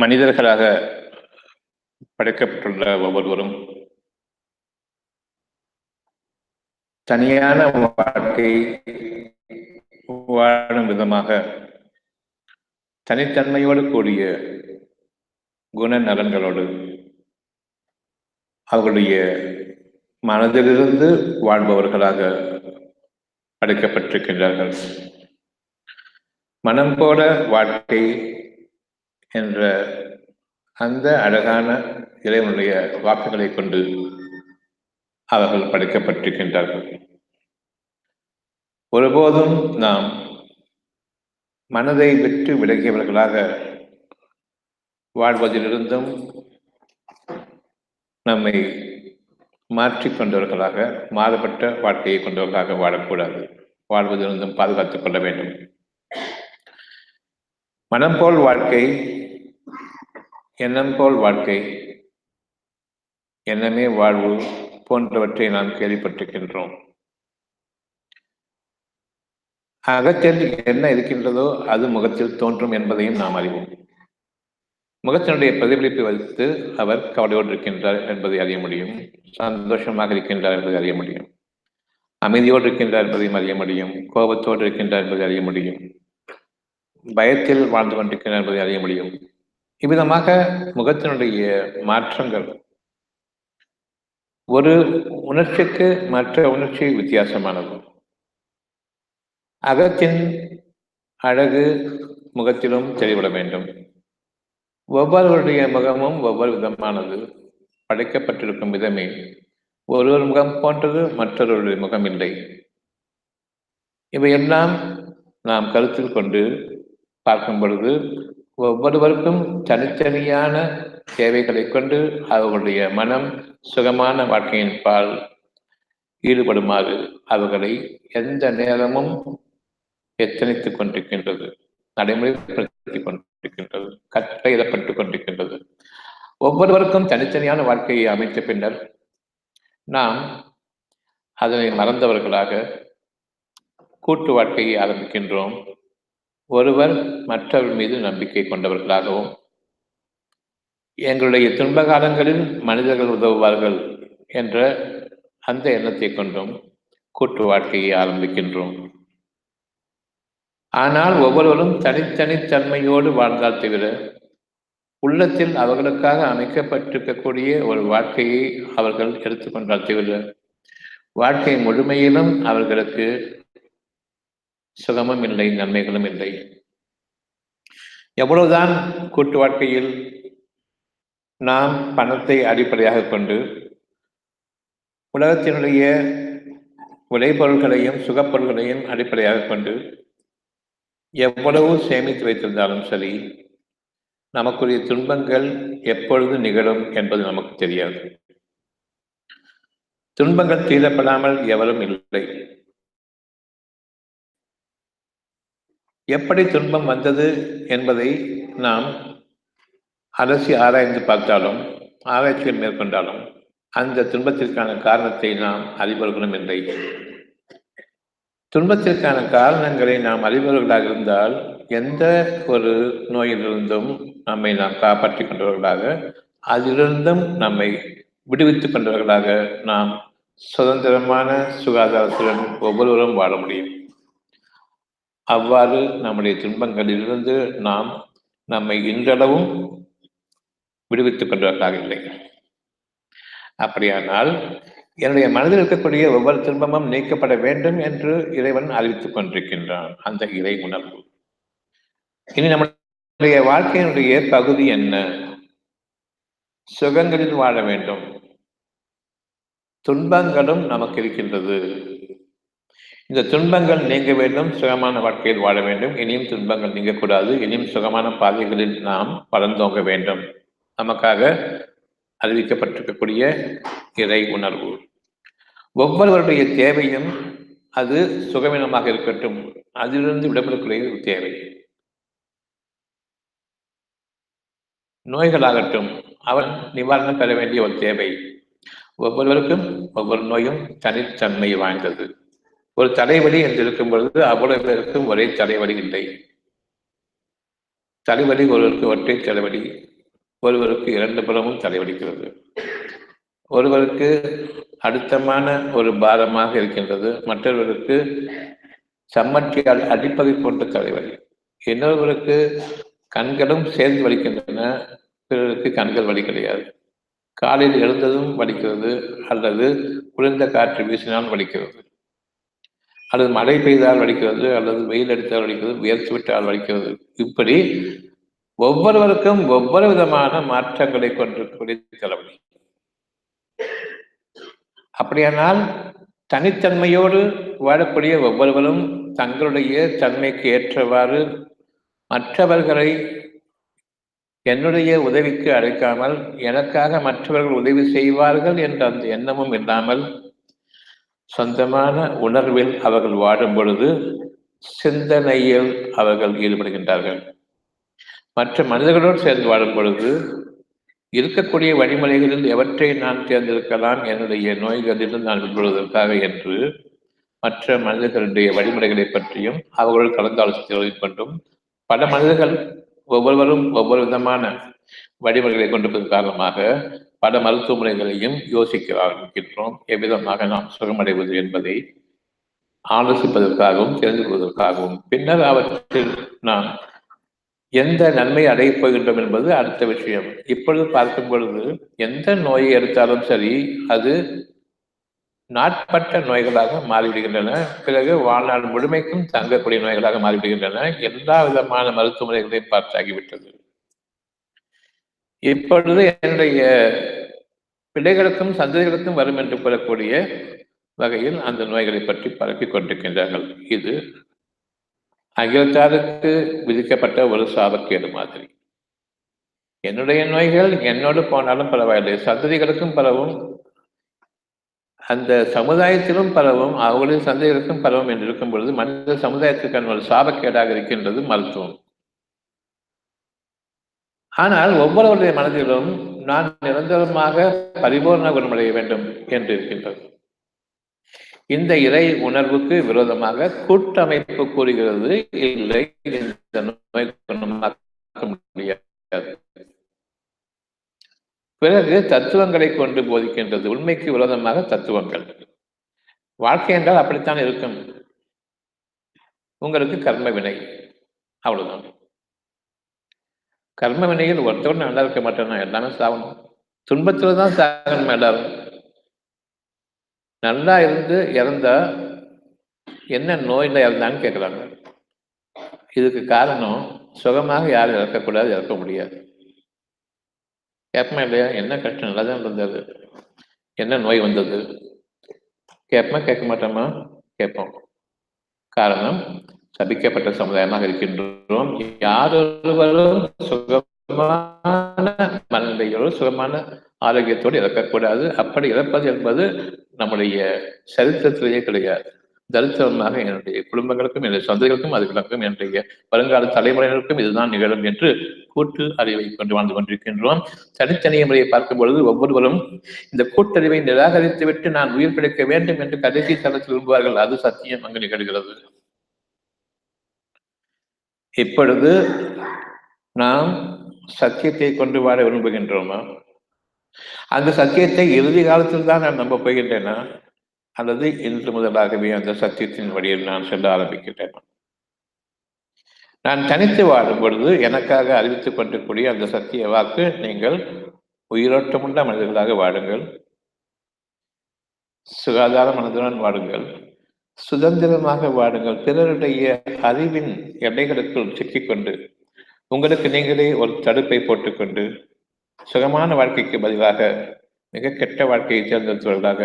மனிதர்களாக படைக்கப்பட்டுள்ள ஒவ்வொருவரும் தனியான வாழ்க்கை வாழும் விதமாக தனித்தன்மையோடு கூடிய குணநலன்களோடு அவர்களுடைய மனதிலிருந்து வாழ்பவர்களாக படைக்கப்பட்டிருக்கின்றார்கள். மனம் போல வாழ்க்கை என்ற அந்த அழகான இறைவனுடைய வாக்குகளை கொண்டு அவர்கள் படைக்கப்பட்டிருக்கின்றார்கள். ஒருபோதும் நாம் மனதை விட்டு விலகியவர்களாக வாழ்வதிலிருந்தும் நம்மை மாற்றிக்கொண்டவர்களாக மாறுபட்ட வாழ்க்கையை கொண்டவர்களாக வாழக்கூடாது. வாழ்வதிலிருந்தும் பாதுகாத்துக் கொள்ள வேண்டும். மனம் போல் வாழ்க்கை, எண்ணம் போல் வாழ்க்கை, எண்ணமே வாழ்வு போன்றவற்றை நாம் கேள்விப்பட்டிருக்கின்றோம். அகத்தில் என்ன இருக்கின்றதோ அது முகத்தில் தோன்றும் என்பதையும் நாம் அறிவோம். முகத்தினுடைய பிரதிபலிப்பை வைத்து அவர் கவலையோடு இருக்கின்றார் என்பதை அறிய முடியும், சந்தோஷமாக இருக்கின்றார் என்பதை அறிய முடியும், அமைதியோடு இருக்கின்றார் என்பதையும் அறிய முடியும், கோபத்தோடு இருக்கின்றார் என்பதை அறிய முடியும், பயத்தில் வாழ்ந்து கொண்டிருக்கின்றார் என்பதை அறிய முடியும். இவ்விதமாக முகத்தினுடைய மாற்றங்கள் ஒரு உணர்ச்சிக்கு மற்ற உணர்ச்சி வித்தியாசமானது. அகத்தின் அழகு முகத்திலும் தெளிவிட வேண்டும். ஒவ்வொருவருடைய முகமும் ஒவ்வொரு விதமானது. படைக்கப்பட்டிருக்கும் விதமே ஒருவர் முகம் போன்றது, மற்றொருடைய முகம் இல்லை. இவையெல்லாம் நாம் கருத்தில் கொண்டு பார்க்கும் பொழுது ஒவ்வொருவருக்கும் தனித்தனியான தேவைகளை கொண்டு அவர்களுடைய மனம் சுகமான வாழ்க்கையின் பால் ஈடுபடுமாறு அவர்களை எந்த நேரமும் எத்தனித்துக் கொண்டிருக்கின்றது, நடைமுறைப்படுத்திக் கொண்டிருக்கின்றது, கட்டளையிடப்பட்டுக் கொண்டிருக்கின்றது. ஒவ்வொருவருக்கும் தனித்தனியான வாழ்க்கையை அமைத்த பின்னர் நாம் அதனை மறந்தவர்களாக கூட்டு வாழ்க்கையை ஆரம்பிக்கின்றோம். ஒருவர் மற்றவர் மீது நம்பிக்கை கொண்டவர்களாகவும் எங்களுடைய துன்ப காலங்களில் மனிதர்கள் உதவுவார்கள் என்ற அந்த எண்ணத்தை கொண்டும் கூட்டு வாழ்க்கையை ஆரம்பிக்கின்றோம். ஆனால் ஒவ்வொருவரும் தனித்தனித்தன்மையோடு வாழ்ந்தால் தவிர உள்ளத்தில் அவர்களுக்காக அமைக்கப்பட்டிருக்கக்கூடிய ஒரு வாழ்க்கையை அவர்கள் எடுத்துக்கொண்டால் தவிர வாழ்க்கை முழுமையிலும் அவர்களுக்கு சுகமும் இல்லை, நன்மைகளும் இல்லை. எவ்வளவுதான் கூட்டு வாழ்க்கையில் நாம் பணத்தை அடிப்படையாக கொண்டு உலகத்தினுடைய விளைபொருள்களையும் சுகப்பொருள்களையும் அடிப்படையாக கொண்டு எவ்வளவு சேமித்து வைத்திருந்தாலும் சரி, நமக்குரிய துன்பங்கள் எப்பொழுது நிகழும் என்பது நமக்கு தெரியாது. துன்பங்கள் தீரப்படாமல் எவரும் இல்லை. எப்படி துன்பம் வந்தது என்பதை நாம் அலசி ஆராய்ந்து பார்த்தாலும் ஆராய்ச்சிகள் மேற்கொண்டாலும் அந்த துன்பத்திற்கான காரணத்தை நாம் அறிபவர்களும் இல்லை. துன்பத்திற்கான காரணங்களை நாம் அறிபவர்களாக இருந்தால் எந்த ஒரு நோயிலிருந்தும் நம்மை நாம் காப்பாற்றிக் கொண்டவர்களாக, அதிலிருந்தும் நம்மை விடுவித்துக் கொண்டவர்களாக நாம் சுதந்திரமான சுகாதாரத்துடன் ஒவ்வொருவரும் வாழ முடியும். அவ்வாறு நம்முடைய துன்பங்களிலிருந்து நாம் நம்மை இன்றளவும் விடுவித்துக் கொண்டவர்களாக இல்லை. அப்படியானால் என்னுடைய மனதில் இருக்கக்கூடிய ஒவ்வொரு துன்பமும் நீக்கப்பட வேண்டும் என்று இறைவன் அறிவித்துக் கொண்டிருக்கின்றான். அந்த இறை உணர்வு. இனி நம்முடைய வாழ்க்கையினுடைய பகுதி என்ன? சுகங்களில் வாழ வேண்டும். துன்பங்களும் நமக்கு இருக்கின்றது. இந்த துன்பங்கள் நீங்க வேண்டும், சுகமான வாழ்க்கையில் வாழ வேண்டும். இனியும் துன்பங்கள் நீங்கக்கூடாது. இனியும் சுகமான பாதைகளில் நாம் பறந்தோங்க வேண்டும். நமக்காக அறிவிக்கப்பட்டிருக்கக்கூடிய இறை உணர்வு. ஒவ்வொருவருடைய தேவையும் அது சுகவீனமாக இருக்கட்டும், அதிலிருந்து விடுபடக்கூடிய ஒரு தேவை. நோய்களாகட்டும், அவன் நிவாரணம் பெற வேண்டிய ஒரு தேவை. ஒவ்வொருவருக்கும் ஒவ்வொரு நோயும் தனித்தன்மை வாய்ந்தது. ஒரு தலைவலி என்று இருக்கும் பொழுது அவ்வளவு பேருக்கும் ஒரே தலைவலி இல்லை. தலைவலி ஒருவருக்கு ஒற்றை தலைவலி, ஒருவருக்கு இரண்டு புறமும் தலைவலிக்கிறது, ஒருவருக்கு அழுத்தமான ஒரு பாரமாக இருக்கின்றது, மற்றொருவருக்கு சம்மட்டியால் அடிப்பதை போன்ற தலைவலி, இன்னொருவருக்கு கண்களும் சேர்ந்து வலிக்கின்றன, பிறருக்கு கண்கள் வலி கிடையாது. காலையில் எழுந்ததும் வலிக்கிறது, அல்லது குளிர்ந்த காற்று வீசினால் வலிக்கிறது, அல்லது மழை பெய்தால் வலிக்கிறது, அல்லது வெயில் அடித்தால் வலிக்கிறது, வியர்த்து விட்டால் வலிக்கிறது. இப்படி ஒவ்வொருவருக்கும் ஒவ்வொரு விதமான மாற்றங்களை கொண்டிருக்கக்கூடிய தலைவலி. அப்படியானால் தனித்தன்மையோடு வாழக்கூடிய ஒவ்வொருவரும் தங்களுடைய தன்மைக்கு ஏற்றவாறு மற்றவர்களை என்னுடைய உதவிக்கு அழைக்காமல் எனக்காக மற்றவர்கள் உதவி செய்வார்கள் என்ற அந்த எண்ணமும் இல்லாமல் சொந்தமான உணர்வில் அவர்கள் வாடும் பொழுது சிந்தனையில் அவர்கள் ஈடுபடுகின்றார்கள். மற்ற மனிதர்களோடு சேர்ந்து வாடும் பொழுது இருக்கக்கூடிய வழிமுறைகளில் எவற்றை நான் தேர்ந்தெடுக்கலாம் என்னுடைய நோய்களிலிருந்து நான் விடுவதற்காக என்று மற்ற மனிதர்களுடைய வழிமுறைகளை பற்றியும் அவர்களோடு கலந்தாலோசித்து கொண்டும் பல மனிதர்கள் ஒவ்வொருவரும் ஒவ்வொரு விதமான வழிமுறைகளை கொண்டிருப்பதன் காரணமாக பல மருத்துவ முறைகளையும் யோசிக்க ஆரம்பிக்கின்றோம். எவ்விதமாக நாம் சுகமடைவது என்பதை ஆலோசிப்பதற்காகவும் தெரிந்து கொள்வதற்காகவும் பின்னர் அவற்றில் நாம் எந்த நன்மை அடையப் போகின்றோம் என்பது அடுத்த விஷயம். இப்பொழுது பார்க்கும் பொழுது எந்த நோயை எடுத்தாலும் சரி அது நாட்பட்ட நோய்களாக மாறிவிடுகின்றன, பிறகு வாழ்நாள் முழுமைக்கும் தங்கக்கூடிய நோய்களாக மாறிவிடுகின்றன. எல்லா விதமான மருத்துவ முறைகளையும் பார்த்தாகிவிட்டது. இப்பொழுது என்னுடைய பிள்ளைகளுக்கும் சந்ததிகளுக்கும் வரும் என்று கூறக்கூடிய வகையில் அந்த நோய்களை பற்றி பரப்பிக் கொண்டிருக்கின்றார்கள். இது அகிலத்தாருக்கு விதிக்கப்பட்ட ஒரு சாபக்கேடு மாதிரி. என்னுடைய நோய்கள் என்னோடு போனாலும் பரவாயில்லை, சந்ததிகளுக்கும் பரவும், அந்த சமுதாயத்திலும் பரவும், அவர்களின் சந்ததிகளுக்கும் பரவும் என்று இருக்கும் பொழுது மனித சமுதாயத்திற்கான ஒரு சாபக்கேடாக இருக்கின்றது மருத்துவம். ஆனால் ஒவ்வொருவருடைய மனதிலும் நான் நிரந்தரமாக பரிபூர்ண குணமடைய வேண்டும் என்று இருக்கின்றது. இந்த இறை உணர்வுக்கு விரோதமாக கூட்டமைப்பு கூறுகிறது, இல்லை இந்த நோய் குணமாக்க முடியாது. பிறகு தத்துவங்களை கொண்டு போதிக்கின்றது, உண்மைக்கு விரோதமாக தத்துவங்கள். வாழ்க்கை என்றால் அப்படித்தான் இருக்கும். உங்களுக்கு கர்ம வினை, அவ்வளவுதான். கர்ம வினையில் ஒருத்தவன் நல்லா இருக்க மாட்டேன்னா எல்லாமே சாகணும், துன்பத்துல தான் சாகணும் எல்லாரும். நல்லா இருந்து இறந்தா என்ன நோயில் இறந்தான்னு கேட்குறாங்க. இதுக்கு காரணம் சுகமாக யாரும் இறக்கக்கூடாது, இறக்க முடியாது. கேட்பமா இல்லையா? என்ன கஷ்டம், நல்லா தான் இருந்தது, என்ன நோய் வந்தது கேட்பமா கேட்க மாட்டோமா? கேட்போம். காரணம் சபிக்கப்பட்ட சமுதாயமாக இருக்கின்றோம். யாரொருவரும் சுகமான மனநிலையோடு சுகமான ஆரோக்கியத்தோடு இறக்கக்கூடாது. அப்படி இறப்பது என்பது நம்முடைய சரித்திரத்திலேயே கிடையாது. தரித்திரமாக என்னுடைய குடும்பங்களுக்கும் என்னுடைய சொந்தங்களுக்கும் அதுகளுக்கும் என்னுடைய வருங்கால தலைமுறையினருக்கும் இதுதான் நிகழும் என்று கூட்டு அறிவை கொண்டு வாழ்ந்து கொண்டிருக்கின்றோம். தனித்தனிய முறையை பார்க்கும் பொழுது ஒவ்வொருவரும் இந்த கூட்டறிவை நிராகரித்துவிட்டு நான் உயிர் பிழைக்க வேண்டும் என்று கடைசி தளத்தில் விரும்புவார்கள். அது சத்தியம் அங்கு நிகழ்கிறது. இப்பொழுது நாம் சத்தியத்தை கொண்டு வாழ விரும்புகின்றோமா? அந்த சத்தியத்தை இறுதி காலத்தில் தான் நான் நம்ப போகின்றேனா, அல்லது இன்று முதலாகவே அந்த சத்தியத்தின் வழியில் நான் செல்ல ஆரம்பிக்கின்றேன்? நான் தனித்து வாழும் பொழுது எனக்காக அறிவித்துக் கொண்டிருக்கூடிய அந்த சத்திய வாக்கு, நீங்கள் உயிரோட்டமுள்ள மனிதர்களாக வாழுங்கள், சுகாதார மனதுடன் வாழுங்கள், சுதந்திரமாக வாழுங்கள், பிறருடைய அறிவின் எல்லைகளுக்குள் சிக்கிக்கொண்டு உங்களுக்கு நீங்களே ஒரு தடுப்பை போட்டுக்கொண்டு சுகமான வாழ்க்கைக்கு பதிலாக மிக கெட்ட வாழ்க்கையை தேர்ந்தெடுத்தவர்களாக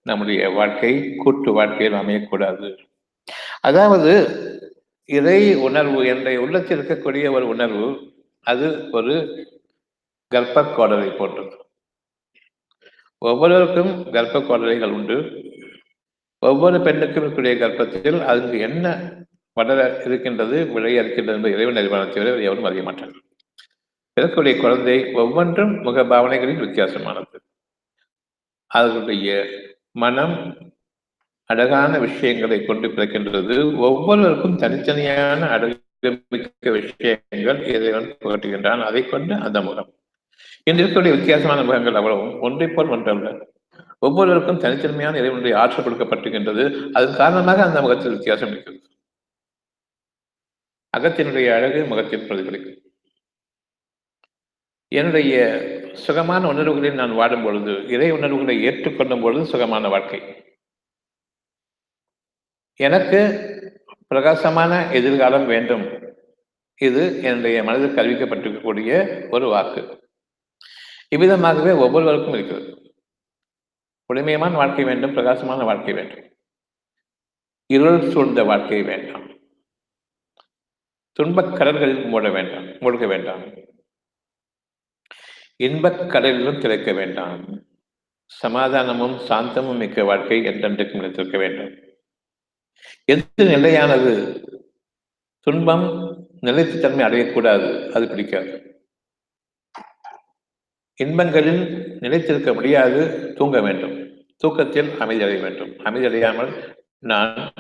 நம்முடைய வாழ்க்கை கூட்டு வாழ்க்கையில் அமையக்கூடாது. அதாவது இறை உணர்வு என்ற உள்ளத்தில் இருக்கக்கூடிய ஒரு உணர்வு, அது ஒரு கர்ப்ப கோடலை போன்றது. ஒவ்வொருவருக்கும் கர்ப்ப கோடலைகள் உண்டு. ஒவ்வொரு பெண்ணுக்கும் இருக்கக்கூடிய கர்ப்பத்தில் அங்கு என்ன வளர இருக்கின்றது, விளைய இருக்கின்றது என்பது இறைவன் அறிவான தவிர எவரும் அறிய மாட்டார்கள். பிறக்கக்கூடிய குழந்தை ஒவ்வொன்றும் முக பாவனைகளில் வித்தியாசமானது. அவர்களுடைய மனம் அழகான விஷயங்களை கொண்டு பிறக்கின்றது. ஒவ்வொருவருக்கும் தனித்தனியான அழகுமிக்க விஷயங்கள் இறைவன் புகட்டுகின்றான். அதை கொண்டு அந்த முகம் இன்று இருக்கக்கூடிய வித்தியாசமான முகங்கள் அவ்வளவும் ஒன்றை போல் ஒன்றல்ல. ஒவ்வொருவருக்கும் தனித்தன்மையான இறைவனுடைய ஆற்றல் கொடுக்கப்பட்டிருக்கின்றது. அதன் காரணமாக அந்த முகத்தில் வித்தியாசம் இருக்கிறது. அகத்தினுடைய அழகு முகத்தில் பிரதிபலிக்கும். என்னுடைய சுகமான உணர்வுகளில் நான் வாடும் பொழுது, இறை உணர்வுகளை ஏற்றுக்கொள்ளும் பொழுது சுகமான வாழ்க்கை. எனக்கு பிரகாசமான எதிர்காலம் வேண்டும். இது என்னுடைய மனதில் கல்விக்கப்பட்டிருக்கக்கூடிய ஒரு வாக்கு. இவ்விதமாகவே ஒவ்வொருவருக்கும் இருக்கிறது. ஒளிமயமான வாழ்க்கை வேண்டும், பிரகாசமான வாழ்க்கை வேண்டும். இருள் சூழ்ந்த வாழ்க்கை வேண்டாம். துன்பக் கடல்களில் மூழ்க வேண்டாம். இன்பக் கடலிலும் திளைக்க வேண்டாம். சமாதானமும் சாந்தமும் மிக்க வாழ்க்கை என்றென்றைக்கும் நிலைத்திருக்க வேண்டும். எது நிலையானது? துன்பம் நிலைத்த தன்மை அடையக்கூடாது, அது பிடிக்காது. இன்பங்களில் நிலைத்திருக்க முடியாது, தூங்க வேண்டும். தூக்கத்தில் அமைதி அடைய வேண்டும். அமைதி அடையாமல் நான்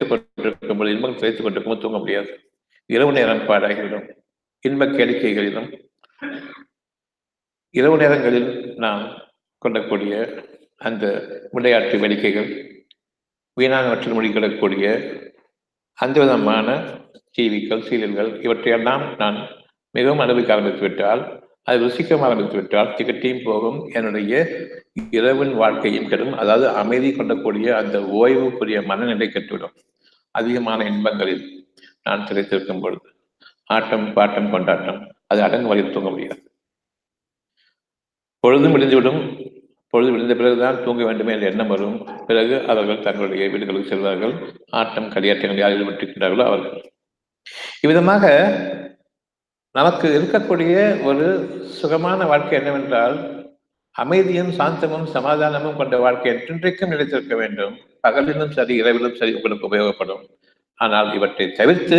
கொண்டிருக்கும்போது இன்பம் திளைத்துக் கொண்டிருக்கும்போது தூங்க முடியாது. இரவு நேரம் பாடாகிவிடும். இன்பக் கேளிக்கைகளிலும் இரவு நேரங்களில் நாம் கொள்ளக்கூடிய அந்த விளையாட்டு வேடிக்கைகள், வீணானவற்றில் மொழிகிடக்கூடிய அந்த விதமான டிவிக்கள், சீரியல்கள் இவற்றையெல்லாம் நான் மிகவும் அனுபவிக்க ஆரம்பித்து விட்டால், அது ருசிக்க ஆரம்பித்து விட்டால் திகட்டியும் போகும். என்னுடைய இரவின் வாழ்க்கையும் கெடும். அதாவது அமைதி கொண்டக்கூடிய அந்த ஓய்வுக்குரிய மனநிலை கெட்டுவிடும். அதிகமான இன்பங்களில் நான் திளைத்திருக்கும் பொழுது ஆட்டம் பாட்டம் கொண்டாட்டம் அது அடங்கு வழியில் தூங்க முடியாது. பொழுதும் விழுந்துவிடும். பொழுது விழுந்த பிறகுதான் தூங்க வேண்டுமே என்ற எண்ணம் வரும். பிறகு அவர்கள் தங்களுடைய வீடுகளுக்கு செல்வார்கள். ஆட்டம் களியாட்டங்கள் யார் ஈடுபட்டிருக்கின்றார்களோ அவர்கள். இவ்விதமாக நமக்கு இருக்கக்கூடிய ஒரு சுகமான வாழ்க்கை என்னவென்றால், அமைதியும் சாந்தமும் சமாதானமும் கொண்ட வாழ்க்கை என்றென்றைக்கும் நிலைத்திருக்க வேண்டும். பகலிலும் சரி, இரவிலும் சரி உங்களுக்கு உபயோகப்படும். ஆனால் இவற்றை தவிர்த்து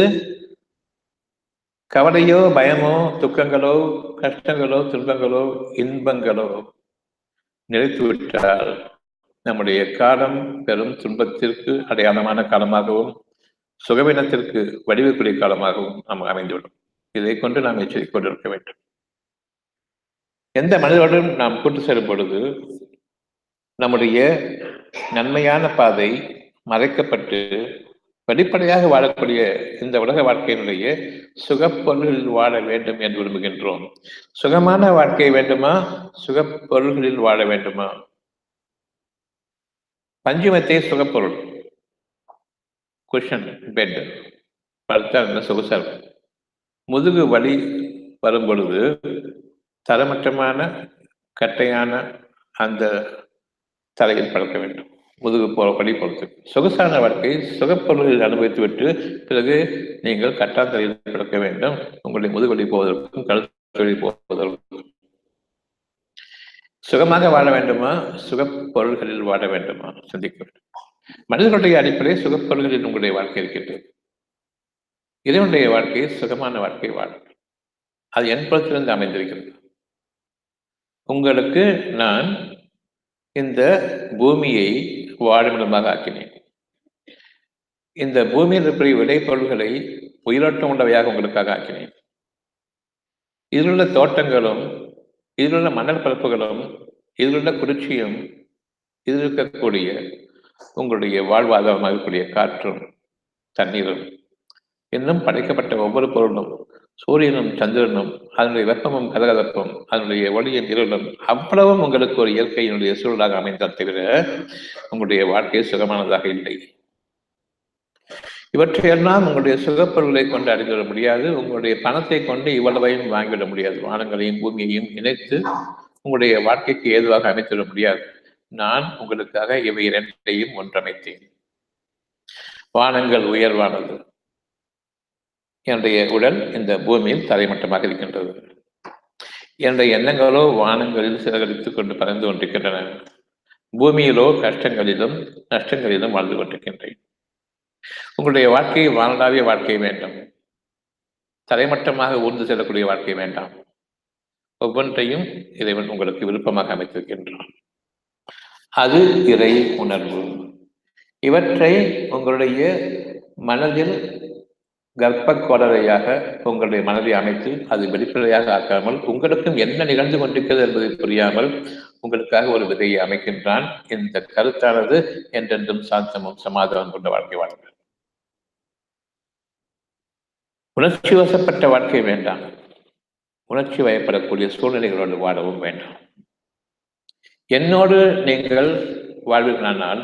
கவலையோ, பயமோ, துக்கங்களோ, கஷ்டங்களோ, துன்பங்களோ, இன்பங்களோ நிலைத்துவிட்டால் நம்முடைய காலம் பெரும் துன்பத்திற்கு அடையாளமான காலமாகவும் சுகவீனத்திற்கு வடிவக்கூடிய காலமாகவும் நாம் அமைந்துவிடும். இதை கொண்டு நாம் எச்சரிக்கை கொண்டிருக்க வேண்டும். எந்த மனிதரோடும் நாம் கூட்டு செல்லும் பொழுது நம்முடைய நன்மையான பாதை மறைக்கப்பட்டு வெளிப்படையாக வாழக்கூடிய இந்த உலக வாழ்க்கையினுடைய சுகப்பொருள்களில் வாழ வேண்டும் என்று விரும்புகின்றோம். சுகமான வாழ்க்கை வேண்டுமா? சுகப்பொருள்களில் வாழ வேண்டுமா? பஞ்சுமத்தை சுகப்பொருள், குஷன், பெட், படுத்தால் சொகுசார். முதுகு வலி வரும் பொழுது தரமற்றமான கட்டையான அந்த தலையில் பழக்க வேண்டும். முதுகு வலி பொறுத்து சொகுசான வாழ்க்கை சுகப்பொருள்களில் அனுபவித்துவிட்டு பிறகு நீங்கள் கட்டாந்தரையில் பழக்க வேண்டும். உங்களுடைய முதுகுவலி போவதற்கும் கழுத்து போவதற்கும். சுகமாக வாழ வேண்டுமா? சுகப்பொருள்களில் வாழ வேண்டுமா? சிந்திக்க வேண்டும். மனிதர்களுடைய அடிப்படை சுகப்பொருள்களில் உங்களுடைய வாழ்க்கை இருக்கின்றது. இறைவனுடைய வாழ்க்கையை சுகமான வாழ்க்கை வாழும். அது என் புறத்திலிருந்து அமைந்திருக்கிறது. உங்களுக்கு நான் இந்த பூமியை வாழுமிடமாக ஆக்கினேன். இந்த பூமியில் இருக்கிற விளைபொருள்களை உயிரோட்டம் உள்ளவையாக உங்களுக்காக ஆக்கினேன். இதிலுள்ள தோட்டங்களும், இதிலுள்ள மணல் பரப்புகளும், இதிலுள்ள குளிர்ச்சியும், இதில் இருக்கக்கூடிய உங்களுடைய வாழ்வாதாரமாக இருக்கக்கூடிய காற்றும் தண்ணீரும் இன்னும் படைக்கப்பட்ட ஒவ்வொரு பொருளும் சூரியனும் சந்திரனும் அதனுடைய வெப்பமும் கதகதப்பும் அதனுடைய ஒளியும் இருளும் அவ்வளவும் உங்களுக்கு ஒரு இயற்கையினுடைய சூழலாக அமைந்தால் தவிர உங்களுடைய வாழ்க்கை சுகமானதாக இல்லை. இவற்றையெல்லாம் உங்களுடைய சுகப்பொருள்களை கொண்டு அறிந்துவிட முடியாது. உங்களுடைய பணத்தை கொண்டு இவ்வளவையும் வாங்கிவிட முடியாது. வானங்களையும் பூமியையும் இணைத்து உங்களுடைய வாழ்க்கைக்கு ஏதுவாக அமைத்துவிட முடியாது. நான் உங்களுக்காக இவை இரண்டையும் ஒன்றமைத்தேன். வானங்கள் உயர்வானது. என்னுடைய உடல் இந்த பூமியில் தரைமட்டமாக இருக்கின்றது. என்னுடைய எண்ணங்களோ வானங்களில் சிறகடித்துக் கொண்டு பறந்து கொண்டிருக்கின்றன. பூமியிலோ கஷ்டங்களிலும் நஷ்டங்களிலும் வாழ்ந்து கொண்டிருக்கின்றேன். உங்களுடைய வாழ்க்கை வானளாவிய வாழ்க்கை வேண்டும். தரைமட்டமாக ஊர்ந்து செல்லக்கூடிய வாழ்க்கை வேண்டாம். ஒவ்வொன்றையும் இறைவன் உங்களுக்கு விருப்பமாக அமைத்திருக்கின்றான். அது இறை உணர்வு. இவற்றை உங்களுடைய மனதில் கர்ப்ப கோடரையாக உங்களுடைய மனதை அமைத்து அது வெளிப்படையாக ஆக்காமல் உங்களுக்கும் என்ன நிகழ்ந்து கொண்டிருக்கிறது என்பதை புரியாமல் உங்களுக்காக ஒரு விதையை அமைக்கின்றான். இந்த கருத்தானது என்றென்றும் சாந்தமும் சமாதானம் கொண்ட வாழ்க்கை வாழ்க்கை. உணர்ச்சி வசப்பட்ட வாழ்க்கை வேண்டாம். உணர்ச்சி வயப்படக்கூடிய சூழ்நிலைகளோடு வாழவும் வேண்டாம். என்னோடு நீங்கள் வாழ்வீர்களானால்,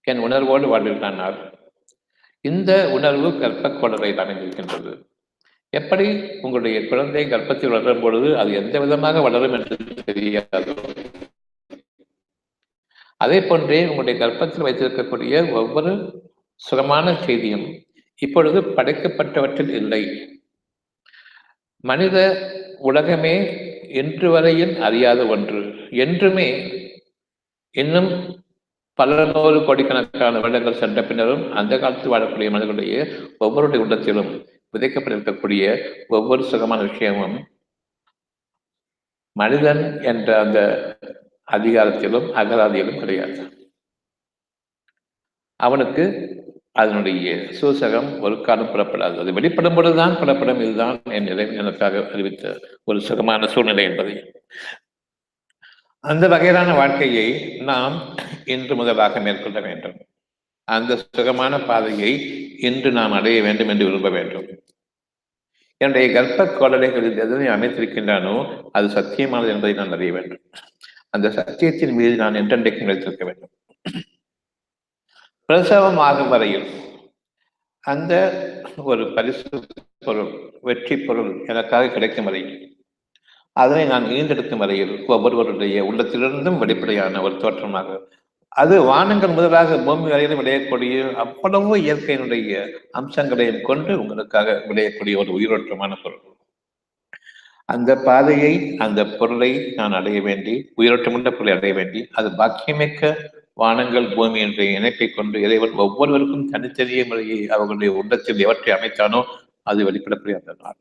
என் உணர்வோடு வாழ்வீர்களானால், இந்த உணர்வு கர்ப்ப கோடரையில் அமைந்திருக்கின்றது. எப்படி உங்களுடைய குழந்தை கர்ப்பத்தில் வளரும் பொழுது அது எந்த விதமாக வளரும் என்று தெரியாது, அதே போன்றே உங்களுடைய கர்ப்பத்தில் வைத்திருக்கக்கூடிய ஒவ்வொரு சுகமான செய்தியும் இப்பொழுது படைக்கப்பட்டவற்றில் இல்லை. மனித உலகமே இன்று வரையில் அறியாத ஒன்று. என்றுமே இன்னும் பல நூறு கோடிக்கணக்கான வருடங்கள் சென்ற பின்னரும் அந்த காலத்தில் வாழக்கூடிய மனிதர்களுடைய ஒவ்வொருடைய உள்ளத்திலும் விதைக்கப்பட்டிருக்கக்கூடிய ஒவ்வொரு சுகமான விஷயமும் மனிதன் என்ற அந்த அதிகாரத்திலும் அகராதியிலும் கிடையாது. அவனுக்கு அதனுடைய சூசகம் ஒரு காலம் புறப்படாது. அது வெளிப்படும் பொழுதுதான் புறப்படும். இதுதான் என் இறைவன் எனக்காக அறிவித்த ஒரு சுகமான சூழ்நிலை என்பதை, அந்த வகையிலான வாழ்க்கையை நாம் இன்று முதலாக மேற்கொள்ள வேண்டும். அந்த சுகமான பாதையை இன்று நாம் அடைய வேண்டும் என்று விரும்ப வேண்டும். என்னுடைய கர்ப்ப கோடலைகளில் எதனை அமைத்திருக்கின்றானோ அது சத்தியமானது என்பதை நான் அறிய வேண்டும். அந்த சத்தியத்தின் மீது நான் என்றென்றைக்கும் நிலைத்திருக்க வேண்டும். பிரசவம் ஆகும் வரையில் அந்த ஒரு பரிசு பொருள், வெற்றி பொருள் எனக்காக கிடைக்கும் வரையில், அதனை நான் ஈண்டெடுக்கும் வரையில் ஒவ்வொருவருடைய உள்ளத்திலிருந்தும் வெளிப்படையான ஒரு தோற்றமாக அது வானங்கள் முதலாக பூமி வரையிலும் விளையக்கூடிய அவ்வளவு இயற்கையினுடைய அம்சங்களையும் கொண்டு உங்களுக்காக விளையக்கூடிய ஒரு உயிரோட்டமான பொருள். அந்த பாதையை, அந்த பொருளை நான் அடைய வேண்டி, உயிரோட்டமுள்ள பொருளை அடைய வேண்டி, அது பாக்கியமிக்க வானங்கள் பூமி என்ற இணைப்பை கொண்டு இறைவன் ஒவ்வொருவருக்கும் தனித்தனிய முறையை அவர்களுடைய உள்ளத்தில் எவற்றை அமைத்தானோ அது வெளிப்படக்கூடிய அந்த நாள்.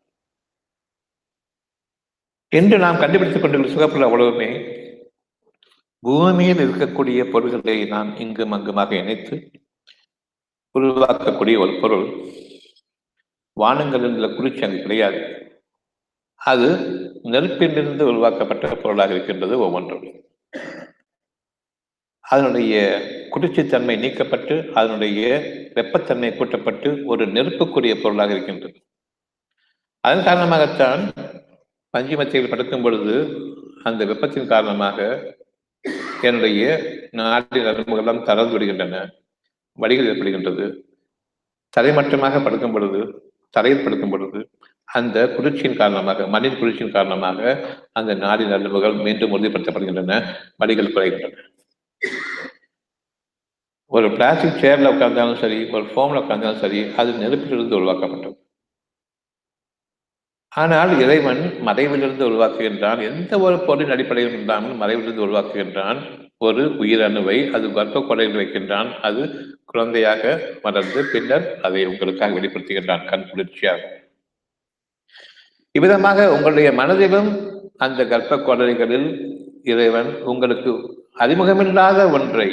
என்று நாம் கண்டுபிடித்துக் கொண்டிருக்கிற சுகப்பொருள் அவ்வளவுமே பூமியில் இருக்கக்கூடிய பொருள்களை நாம் இங்கும் அங்குமாக இணைத்து உருவாக்கக்கூடிய ஒரு பொருள். வானங்களில் உள்ள குளிர்ச்சி அங்கு கிடையாது. அது நெருப்பிலிருந்து உருவாக்கப்பட்ட பொருளாக இருக்கின்றது. ஒவ்வொன்றும் அதனுடைய குளிர்ச்சித்தன்மை நீக்கப்பட்டு அதனுடைய வெப்பத்தன்மை கூட்டப்பட்டு ஒரு நெருப்புக்குரிய பொருளாக இருக்கின்றது. அதன் காரணமாகத்தான் பஞ்சுமத்தையில் படுக்கும் பொழுது அந்த வெப்பத்தின் காரணமாக என்னுடைய நாடி நரம்புகளெல்லாம் தளர்ந்து விடுகின்றன, வலிகள் ஏற்படுகின்றது. தரைமட்டமாக படுக்கும் பொழுது, தரையில் படுக்கும் பொழுது அந்த குளிர்ச்சியின் காரணமாக, மண்ணின் குளிர்ச்சியின் காரணமாக அந்த நாடி நரம்புகள் மீண்டும் உறுதிப்படுத்தப்படுகின்றன, வலிகள் குறைகின்றன. ஒரு பிளாஸ்டிக் சேர்ல உட்கார்ந்தாலும் சரி, ஒரு ஃபோம்ல உட்கார்ந்தாலும் சரி, அது நெருப்பிலிருந்து உருவாக்கப்பட்டது. ஆனால் இறைவன் மறைவிலிருந்து உருவாக்குகின்றான். எந்த ஒரு பொருளின் அடிப்படையில் இல்லாமல் மறைவிலிருந்து உருவாக்குகின்றான் ஒரு உயிரணுவை. அது கர்ப்ப கொடையில் வைக்கின்றான். அது குழந்தையாக வளர்ந்து பின்னர் அதை உங்களுக்காக வெளிப்படுத்துகின்றான் கண் குளிர்ச்சியாக. இவ்விதமாக உங்களுடைய மனதிலும் அந்த கர்ப்ப கோடலைகளில் இறைவன் உங்களுக்கு அறிமுகமில்லாத ஒன்றை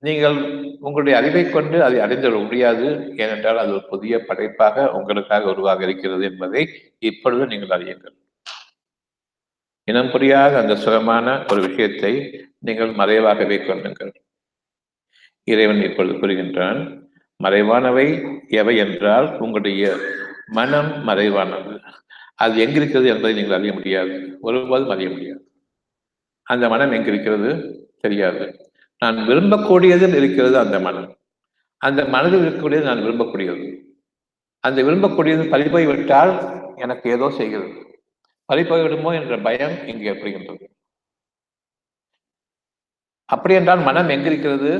நீங்கள் உங்களுடைய அறிவை கொண்டு அதை அடைந்து முடியாது. ஏனென்றால் அது ஒரு புதிய படைப்பாக உங்களுக்காக உருவாக இருக்கிறது என்பதை இப்பொழுது நீங்கள் அறியுங்கள். இனம் புரியாத அந்த சுகமான ஒரு விஷயத்தை நீங்கள் மறைவாகவே கொள்ளுங்கள். இறைவன் இப்பொழுது கூறுகின்றான், மறைவானவை எவை என்றால் உங்களுடைய மனம் மறைவானது. அது எங்கிருக்கிறது என்பதை நீங்கள் அறிய முடியாது, ஒருபோதும் அறிய முடியாது. அந்த மனம் எங்கிருக்கிறது தெரியாது. நான் விரும்பக்கூடியதில் இருக்கிறது அந்த மனம். அந்த மனதில் இருக்கக்கூடியது நான் விரும்பக்கூடியது. அந்த விரும்பக்கூடியது பறிபோய் விட்டால் எனக்கு ஏதோ செய்கிறது. பறிபோய் விடுமோ என்ற பயம் இங்கு ஏற்படுகின்றது. அப்படி என்றால் மனம் எங்கிருக்கிறது?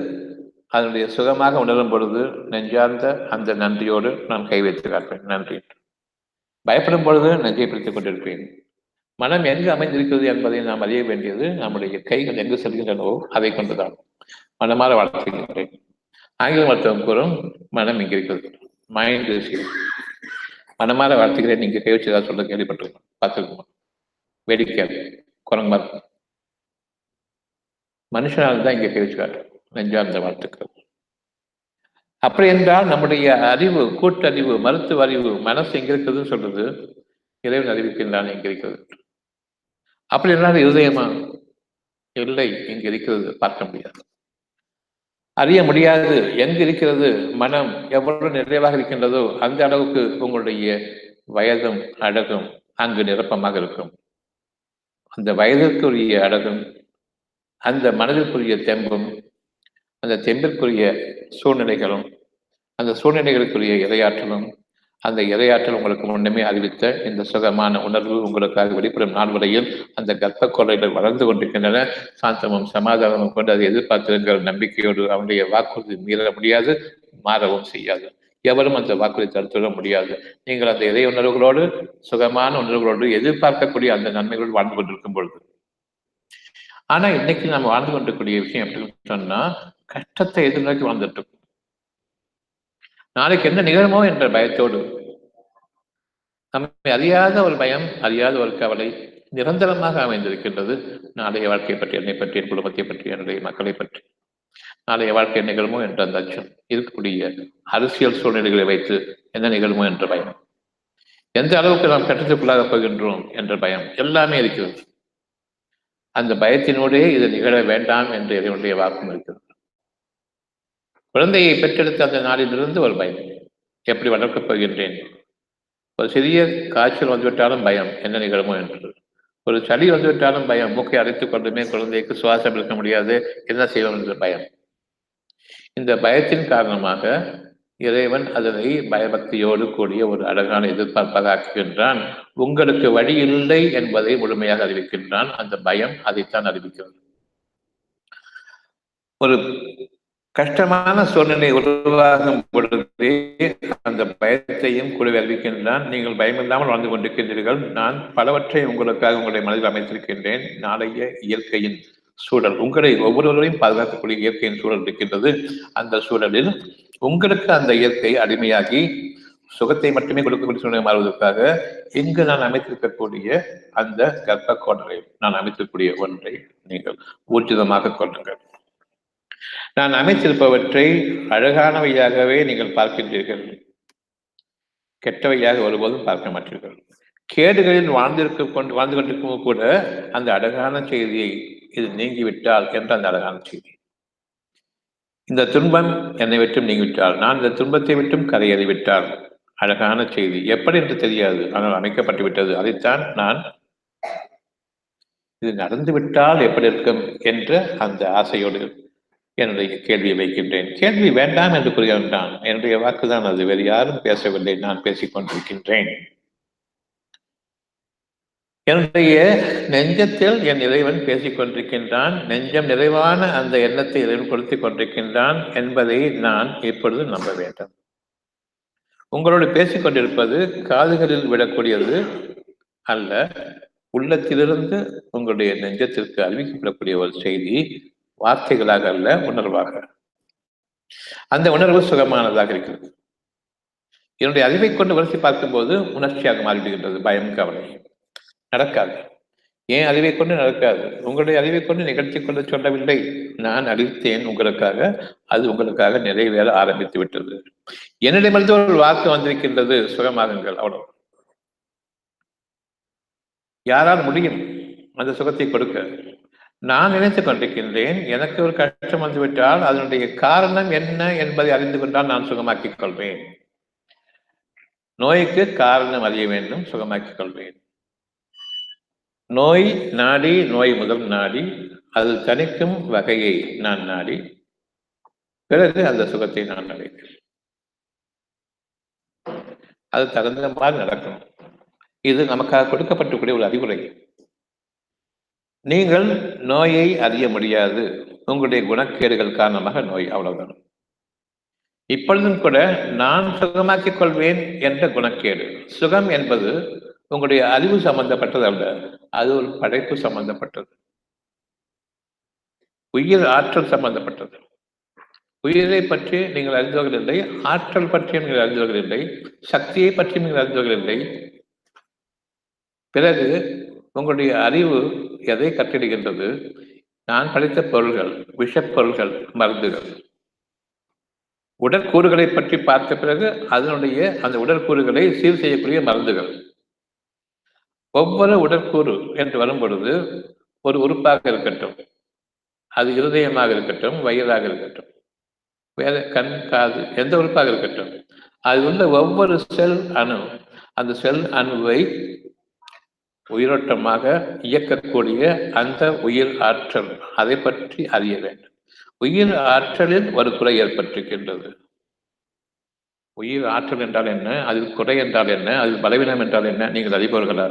அதனுடைய சுகமாக உணரும் பொழுது நெஞ்சார்ந்த அந்த நன்றியோடு நான் கை வைத்து காப்பேன், நன்றி. பயப்படும் பொழுது நெஞ்சை பிடித்துக் கொண்டிருப்பேன். மனம் எங்கு அமைந்திருக்கிறது என்பதை நாம் அறிய வேண்டியது நம்முடைய கைகள் எங்கு செல்கின்றனவோ அதை கொண்டுதான். மனமாற வாழ்த்துகின்றேன். ஆங்கில மருத்துவம் கூறும் மனம் இங்கே இருக்கிறது, மைண்ட் இஸ் ஹியர். மனமாற வாழ்த்துகிறேன். நீங்க கை வச்சு ஏதாவது சொல்ல கேள்விப்பட்டிருக்கோம், பார்த்துருக்கோம். வேடிக்கையாக குரங்கு மனுஷனால் தான் இங்கே கை வச்சு காட்டும். நெஞ்சார்ந்த வாழ்த்துக்கள். அப்படி என்றால் நம்முடைய அறிவு, கூட்டறிவு, மருத்துவ அறிவு, மனசு எங்க இருக்குதுன்னு சொல்றது இறைவன் அறிவிக்கின்றான் எங்க இருக்கிறது. அப்படி என்றால் இருதயமா? இல்லை, இங்கு இருக்கிறது, பார்க்க முடியாது, அறிய முடியாது. எங்கு இருக்கிறது? மனம் எவ்வளவு நிறைவாக இருக்கின்றதோ அந்த அளவுக்கு உங்களுடைய வயதும் அழகும் அங்கு நிரப்பமாக இருக்கும். அந்த வயதிற்குரிய அழகும், அந்த மனதிற்குரிய தெம்பும், அந்த தெம்பிற்குரிய சூழ்நிலைகளும், அந்த சூழ்நிலைகளுக்குரிய இரையாற்றலும், அந்த இரையாற்றல் உங்களுக்கு முன்னமே அறிவித்த இந்த சுகமான உணர்வு உங்களுக்காக வெளிப்படும் நாள் வரையில் அந்த கர்ப்ப கொள்ளைகள் வளர்ந்து கொண்டிருக்கின்றன. சாந்தமும் சமாதானமும் கொண்டு அதை எதிர்பார்த்திருக்கிற நம்பிக்கையோடு அவனுடைய வாக்குறுதி மீற முடியாது, மாறவும் செய்யாது. எவரும் அந்த வாக்குறுதி தடுத்துவிட முடியாது. நீங்கள் அந்த இறை உணர்வுகளோடு, சுகமான உணர்வுகளோடு எதிர்பார்க்கக்கூடிய அந்த நன்மைகளோடு வாழ்ந்து கொண்டிருக்கும் பொழுது. ஆனா இன்னைக்கு நம்ம வாழ்ந்து கொண்டிருக்கூடிய விஷயம் எப்படின்னு சொன்னா, கஷ்டத்தை எதிர்நோக்கி வாழ்ந்துட்டு இருக்கோம். நாளைக்கு என்ன நிகழுமோ என்ற பயத்தோடு, நம்மை அறியாத ஒரு பயம், அறியாத ஒரு கவலை நிரந்தரமாக அமைந்திருக்கின்றது. நாளைய வாழ்க்கையை பற்றி, என்னை பற்றி, என் குடும்பத்தை பற்றி, என்னுடைய மக்களை பற்றி, நாளைய வாழ்க்கை நிகழுமோ என்ற அந்த அச்சம், இருக்கக்கூடிய அரசியல் சூழ்நிலைகளை வைத்து என்ன நிகழுமோ என்ற பயம், எந்த அளவுக்கு நாம் கட்டத்துக்குள்ளாக போகின்றோம் என்ற பயம் எல்லாமே இருக்கிறது. அந்த பயத்தினோடே இது நிகழ வேண்டாம் என்று இதனுடைய வாக்கும் இருக்கிறது. குழந்தையை பெற்றெடுத்த அந்த நாளிலிருந்து ஒரு பயம், எப்படி வளர்க்கப் போகின்றேன். ஒரு சிறிய காய்ச்சல் வந்துவிட்டாலும் பயம், என்ன நிகழுமோ என்று. ஒரு சளி வந்துவிட்டாலும் பயம், மூக்கை அடைத்துக் கொண்டுமே குழந்தைக்கு சுவாசம் இருக்க முடியாது, என்ன செய்வோம் என்ற பயம். இந்த பயத்தின் காரணமாக இறைவன் அதனை பயபக்தியோடு கூடிய ஒரு அழகான எதிர்பார்ப்பாக ஆக்குகின்றான். உங்களுக்கு வழி இல்லை என்பதை முழுமையாக அறிவிக்கின்றான். அந்த பயம் அதைத்தான் அறிவிக்கிறது. ஒரு கஷ்டமான சூழ்நிலை உருவாகும் பொழுதே அந்த பயத்தையும் கூட அறிவிக்கின்றான். நீங்கள் பயமில்லாமல் வாழ்ந்து கொண்டிருக்கின்றீர்கள், நான் பலவற்றை உங்களுக்காக உங்களுடைய மனதில் அமைத்திருக்கின்றேன். நாளைய இயற்கையின் சூழல், உங்களை ஒவ்வொருவரையும் பாதுகாக்கக்கூடிய இயற்கையின் சூழல் இருக்கின்றது. அந்த சூழலில் உங்களுக்கு அந்த இயற்கை அடிமையாகி சுகத்தை மட்டுமே கொடுக்கக்கூடிய சூழ்நிலை மாறுவதற்காக இங்கு நான் அமைத்திருக்கக்கூடிய அந்த கர்ப்ப கோடரை, நான் அமைத்திருக்கக்கூடிய ஒன்றை நீங்கள் ஊர்ஜிதமாக கொள்ளுங்கள். நான் அமைத்திருப்பவற்றை அழகானவையாகவே நீங்கள் பார்க்கின்றீர்கள், கெட்டவையாக ஒருபோதும் பார்க்க மாட்டீர்கள். கேடுகளில் வாழ்ந்து கொண்டிருக்கும் கூட அந்த அழகான செய்தியை, இது நீங்கிவிட்டால் என்ற அந்த அழகான செய்தி, இந்த துன்பம் என்னை விட்டும் நீங்கிவிட்டால், நான் இந்த துன்பத்தை விட்டும் கரையேறிவிட்டால், அழகான செய்தி. எப்படி என்று தெரியாது, ஆனால் அமைக்கப்பட்டு விட்டது. அதைத்தான் நான் இது நடந்துவிட்டால் எப்படி இருக்கும் என்ற அந்த ஆசையோடு என்னுடைய கேள்வியை வைக்கின்றேன். கேள்வி வேண்டாம் என்று கூறுகின்றான். என்னுடைய வாக்குதான் அது, வேறு யாரும் பேசவில்லை, நான் பேசிக் கொண்டிருக்கின்றேன். என்னுடைய நெஞ்சத்தில் என் இறைவன் பேசிக் கொண்டிருக்கின்றான். நெஞ்சம் நிறைவான அந்த எண்ணத்தை இறைவன் கொடுத்துக் கொண்டிருக்கின்றான் என்பதை நான் இப்பொழுது நம்ப வேண்டும். உங்களோடு பேசிக் கொண்டிருப்பது காதுகளில் விடக்கூடியது அல்ல, உள்ளத்திலிருந்து உங்களுடைய நெஞ்சத்திற்கு அறிவிக்கப்படக்கூடிய ஒரு செய்தி, வார்த்தைகளாக அல்ல, உணர்வாக. அந்த உணர்வு சுகமானதாக இருக்கிறது. என்னுடைய அறிவை கொண்டு வரிசை பார்க்கும்போது உணர்ச்சியாக மாறிவிடுகின்றது. பயம், கவலை நடக்காது. ஏன் அறிவை கொண்டு நடக்காது? உங்களுடைய அறிவை கொண்டு நிகழ்த்தி கொண்டு சொல்லவில்லை, நான் அறிவித்தேன் உங்களுக்காக, அது உங்களுக்காக நிறைவேற ஆரம்பித்து விட்டது. என்னிடமிருந்து ஒரு வாக்கு வந்திருக்கின்றது, சுகமாகுங்கள், அவ்வளவு. யாரால் முடியும் அந்த சுகத்தை கொடுக்க? நான் நினைத்துக் கொண்டிருக்கின்றேன், எனக்கு ஒரு கஷ்டம் வந்துவிட்டால் அதனுடைய காரணம் என்ன என்பதை அறிந்து கொண்டால் நான் சுகமாக்கிக் கொள்வேன். நோய்க்கு காரணம் அறிய வேண்டும், சுகமாக்கிக் கொள்வேன். நோய் நாடி, நோய் முதல் நாடி, அது தணிக்கும் வகையை நான் நாடி, பிறகு அந்த சுகத்தை நான் அடைக்கிறேன். அது தகுந்த மாதிரி நடக்கும். இது நமக்காக கொடுக்கப்பட்டக்கூடிய ஒரு அறிவுரை. நீங்கள் நோயை அறிய முடியாது, உங்களுடைய குணக்கேடுகள் காரணமாக நோய், அவ்வளவுதான். இப்பொழுதும் கூட நான் சுகமாக்கிக் கொள்வேன் என்ற குணக்கேடு. சுகம் என்பது உங்களுடைய அறிவு சம்பந்தப்பட்டது அல்ல, அது ஒரு படைப்பு சம்பந்தப்பட்டது, உயிர் ஆற்றல் சம்பந்தப்பட்டது. உயிரை பற்றி நீங்கள் அறிந்தவர்கள் இல்லை, ஆற்றல் பற்றியும் நீங்கள் அறிந்தவர்கள் இல்லை, சக்தியை பற்றியும் நீங்கள் அறிந்தவர்கள் இல்லை. பிறகு உங்களுடைய அறிவு எதை கட்டிடுகின்றது? நான் படித்த பொருள்கள், விஷப்பொருள்கள், மருந்துகள். உடற்கூறுகளை பற்றி பார்த்த பிறகு அதனுடைய அந்த உடற்கூறுகளை சீர் செய்யக்கூடிய மருந்துகள். ஒவ்வொரு உடற்கூறு என்று வரும் பொழுது ஒரு உறுப்பாக இருக்கட்டும், அது இருதயமாக இருக்கட்டும், வயிறாக இருக்கட்டும், வேற கண், காது, எந்த உறுப்பாக இருக்கட்டும், அது உள்ள ஒவ்வொரு செல் அணு அந்த செல் அணுவை உயிரோட்டமாக இயக்கக்கூடிய அந்த உயிர் ஆற்றல், அதை பற்றி அறிய வேண்டும். உயிர் ஆற்றலில் ஒரு குறை ஏற்பட்டிருக்கின்றது. உயிர் ஆற்றல் என்றால் என்ன, அதில் குறை என்றால் என்ன, அதில் பலவீனம் என்றால் என்ன, நீங்கள் அறிபவர்களா?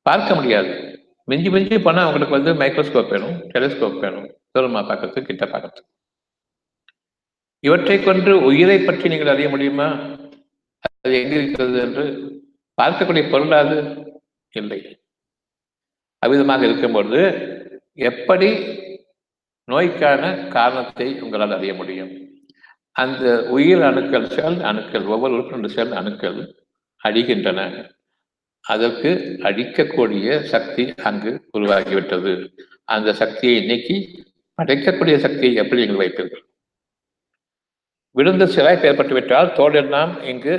பார்க்க முடியாது. மிஞ்சி மிஞ்சி போனால் அவங்களுக்கு மைக்ரோஸ்கோப் வேணும், டெலிஸ்கோப் வேணும், தூரமா பார்க்கறதுக்கு, கிட்ட பார்க்கறதுக்கு. இவற்றை கொண்டு உயிரை பற்றி நீங்கள் அறிய முடியுமா? அது எங்க இருக்கிறது என்று பார்க்கக்கூடிய பொருளாது இல்லை. அவ்விதமாக இருக்கும்பொழுது எப்படி நோய்க்கான காரணத்தை உங்களால் அறிய முடியும்? அந்த உயிர் அணுக்கள், செல் அணுக்கள், ஒவ்வொரு உறுப்பினர் செல் அணுக்கள் அழிகின்றன. அதற்கு அழிக்கக்கூடிய சக்தி அங்கு உருவாகிவிட்டது. அந்த சக்தியை நீக்கி படைக்கக்கூடிய சக்தியை எப்படி நீங்கள் வைப்பீர்கள்? விழுந்த சிராய்ப்பு ஏற்பட்டுவிட்டால் தோல் எல்லாம் இங்கு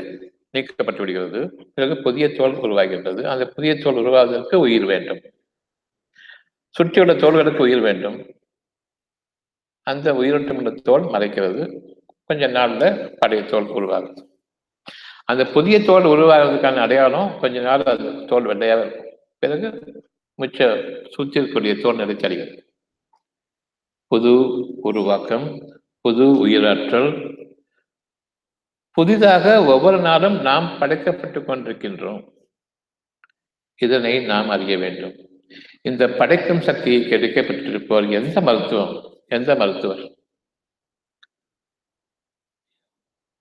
நீக்கப்பட்டு விடுகிறது. பிறகு புதிய தோல் உருவாகின்றது. அந்த புதிய தோல் உருவாவதற்கு உயிர் வேண்டும். சுற்றியுள்ள தோள்களுக்கு உயிர் வேண்டும். அந்த உயிரோட்டம் உள்ள தோல் மறைக்கிறது. கொஞ்ச நாள்ல பழைய தோல் உருவாகுது. அந்த புதிய தோல் உருவாகிறதுக்கான அடையாளம் கொஞ்ச நாள் அது தோல் வெள்ளையாக இருக்கும். பிறகு மிச்ச சுற்றிருக்கக்கூடிய தோல் நிலைச்சடைகிறது. புது உருவாக்கம், புது உயிராற்றல், புதிதாக ஒவ்வொரு நாளும் நாம் படைக்கப்பட்டு கொண்டிருக்கின்றோம். இதனை நாம் அறிய வேண்டும். இந்த படைக்கும் சக்தியை எடுக்கப்பட்டிருப்பவர் எந்த மருத்துவர்?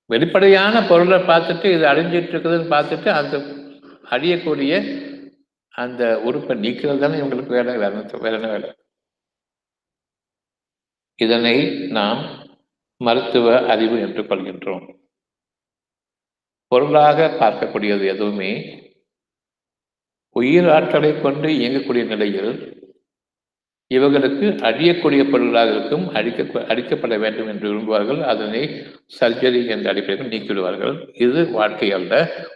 வெளிப்படையான பொருளை பார்த்துட்டு இது அழிஞ்சிட்டு இருக்குதுன்னு பார்த்துட்டு அந்த அழியக்கூடிய அந்த உறுப்பை நீக்கிறது தானே இவங்களுக்கு வேலை. வேற என்ன வேலை? இதனை நாம் மருத்துவ அறிவு என்று கொள்கின்றோம். பொருளாக பார்க்கக்கூடியது எதுவுமே உயிர் ஆற்றலை கொண்டு இயங்கக்கூடிய நிலையில் இவர்களுக்கு அழியக்கூடிய பொருள்களாக இருக்கும். அழிக்கப்பட வேண்டும் என்று விரும்புவார்கள். அதனை சர்ஜரி என்ற அடிப்படையில் நீக்கிவிடுவார்கள். இது வாழ்க்கை அல்ல.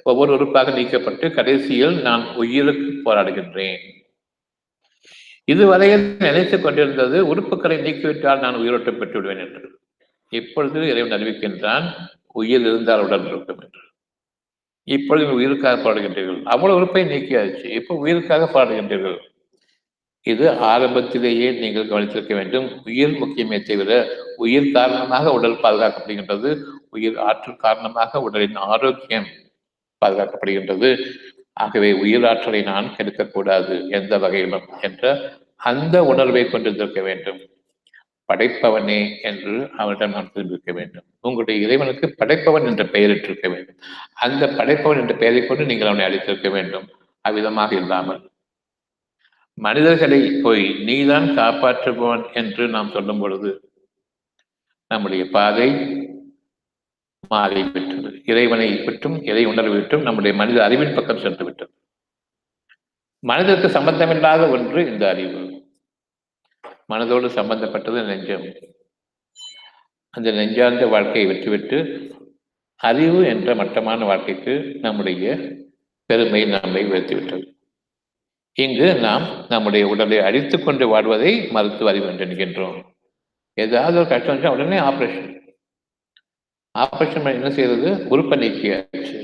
ஒவ்வொரு உறுப்பாக நீக்கப்பட்டு கடைசியில் நான் உயிருக்கு போராடுகின்றேன். இதுவரையில் நினைத்துக் கொண்டிருந்தது உறுப்புகளை நீக்கிவிட்டால் நான் உயிரோட்டம் பெற்றுவிடுவேன் என்று. இப்பொழுது இறைவன் அறிவிக்கின்றான், உயிர் இருந்தால் உடல் இருக்கும் என்று. இப்பொழுது உயிருக்காக பாடுகின்றீர்கள். அவ்வளவு உறுப்பை நீக்கியாச்சு, இப்போ உயிருக்காக பாடுகின்றீர்கள். இது ஆரம்பத்திலேயே நீங்கள் கவனித்திருக்க வேண்டும். உயிர் முக்கியமே தவிர உயிர் காரணமாக உடல் பாதுகாக்கப்படுகின்றது. உயிர் ஆற்றல் காரணமாக உடலின் ஆரோக்கியம் பாதுகாக்கப்படுகின்றது. ஆகவே உயிர் ஆற்றலை நான் கெடுக்கக்கூடாது எந்த வகையிலும் என்ற அந்த உணர்வை கொண்டிருந்திருக்க வேண்டும். படைப்பவனே என்று அவனிடம் நான் தெரிந்திருக்க வேண்டும். உங்களுடைய இறைவனுக்கு படைப்பவன் என்ற பெயரிட்டிருக்க வேண்டும். அந்த படைப்பவன் என்ற பெயரை கொண்டு நீங்கள் அவனை அழைத்திருக்க வேண்டும். அவ்விதமாக இல்லாமல் மனிதர்களை போய் நீதான் காப்பாற்றுபவன் என்று நாம் சொல்லும் பொழுது நம்முடைய பாதை மாறிவிட்டது. இறைவனை விட்டும் இறை உணர்வை விட்டும் நம்முடைய மனித அறிவின் பக்கம் சென்று விட்டது. மனிதருக்கு சம்பந்தமில்லாத ஒன்று இந்த அறிவு. மனதோடு சம்பந்தப்பட்டது நெஞ்சம். அந்த நெஞ்சார்ந்த வாழ்க்கையை விட்டுவிட்டு அறிவு என்ற மட்டமான வாழ்க்கைக்கு நம்முடைய பெருமை நம்மை உயர்த்திவிட்டது. இங்கு நாம் நம்முடைய உடலை அழித்துக் கொண்டு வாழ்வதை மருத்துவ அறிவு என்று என்கின்றோம். ஏதாவது ஒரு கஷ்டம் உடனே ஆபரேஷன் என்ன செய்யறது? உறுப்பை நீக்கியாச்சு.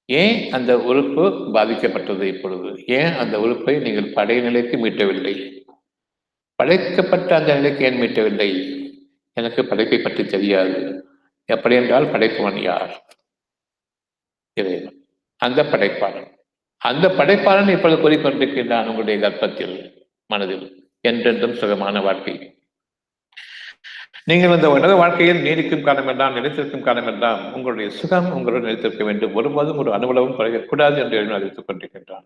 ஏன் அந்த உறுப்பு பாதிக்கப்பட்டது? இப்பொழுது ஏன் அந்த உறுப்பை நீங்கள் படை நிலைக்கு மீட்டவில்லை? படைக்கப்பட்ட அந்த நிலைக்கு ஏன் மீட்டவில்லை? எனக்கு படைப்பை பற்றி தெரியாது. எப்படி என்றால் படைப்பவன் யார்? இறைவன். அந்த படைப்பாளன். அந்த படைப்பாளன் இப்பொழுது கூறிக்கொண்டிருக்கின்றான் உங்களுடைய கர்ப்பத்தில், மனதில் என்றென்றும் சுகமான வாழ்க்கை. நீங்கள் இந்த உலக வாழ்க்கையில் நீடிக்கும் காலம் எல்லாம், நிலைத்திருக்கும் காலம் எல்லாம் உங்களுடைய சுகம் உங்களுடன் நிலைத்திருக்க வேண்டும். ஒருபோதும் ஒரு அனுபவம் குறையக்கூடாது என்று அறிவித்துக் கொண்டிருக்கின்றான்.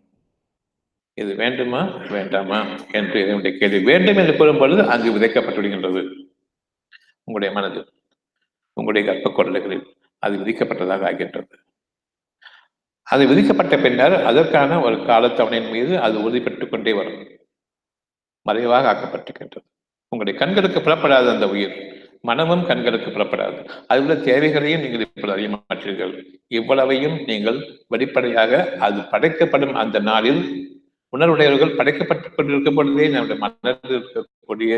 இது வேண்டுமா வேண்டாமா என்று என்னுடைய கேள்வி. வேண்டும் என்று கூறும் பொழுது அங்கு விதைக்கப்பட்டு விடுகின்றது. உங்களுடைய மனது, உங்களுடைய கர்ப்ப குரல்களில் அது விதிக்கப்பட்டதாக ஆகின்றது. அது விதிக்கப்பட்ட பின்னர் அதற்கான ஒரு காலத்தவணையின் மீது அது உறுதிப்பட்டுக் கொண்டே வரும். மறைவாக ஆக்கப்பட்டிருக்கின்றது. உங்களுடைய கண்களுக்கு புலப்படாத அந்த உயிர் மனமும் கண்களுக்கு புறப்படாது. அதுள்ள தேவைகளையும் நீங்கள் இப்பொழுது அறிய மாட்டீர்கள். இவ்வளவையும் நீங்கள் வெளிப்படையாக அது படைக்கப்படும் அந்த நாளில் உணர்வுடையவர்கள் படைக்கப்பட்டுக் கொண்டிருக்கும் பொழுதே நம்முடைய மனதில் இருக்கக்கூடிய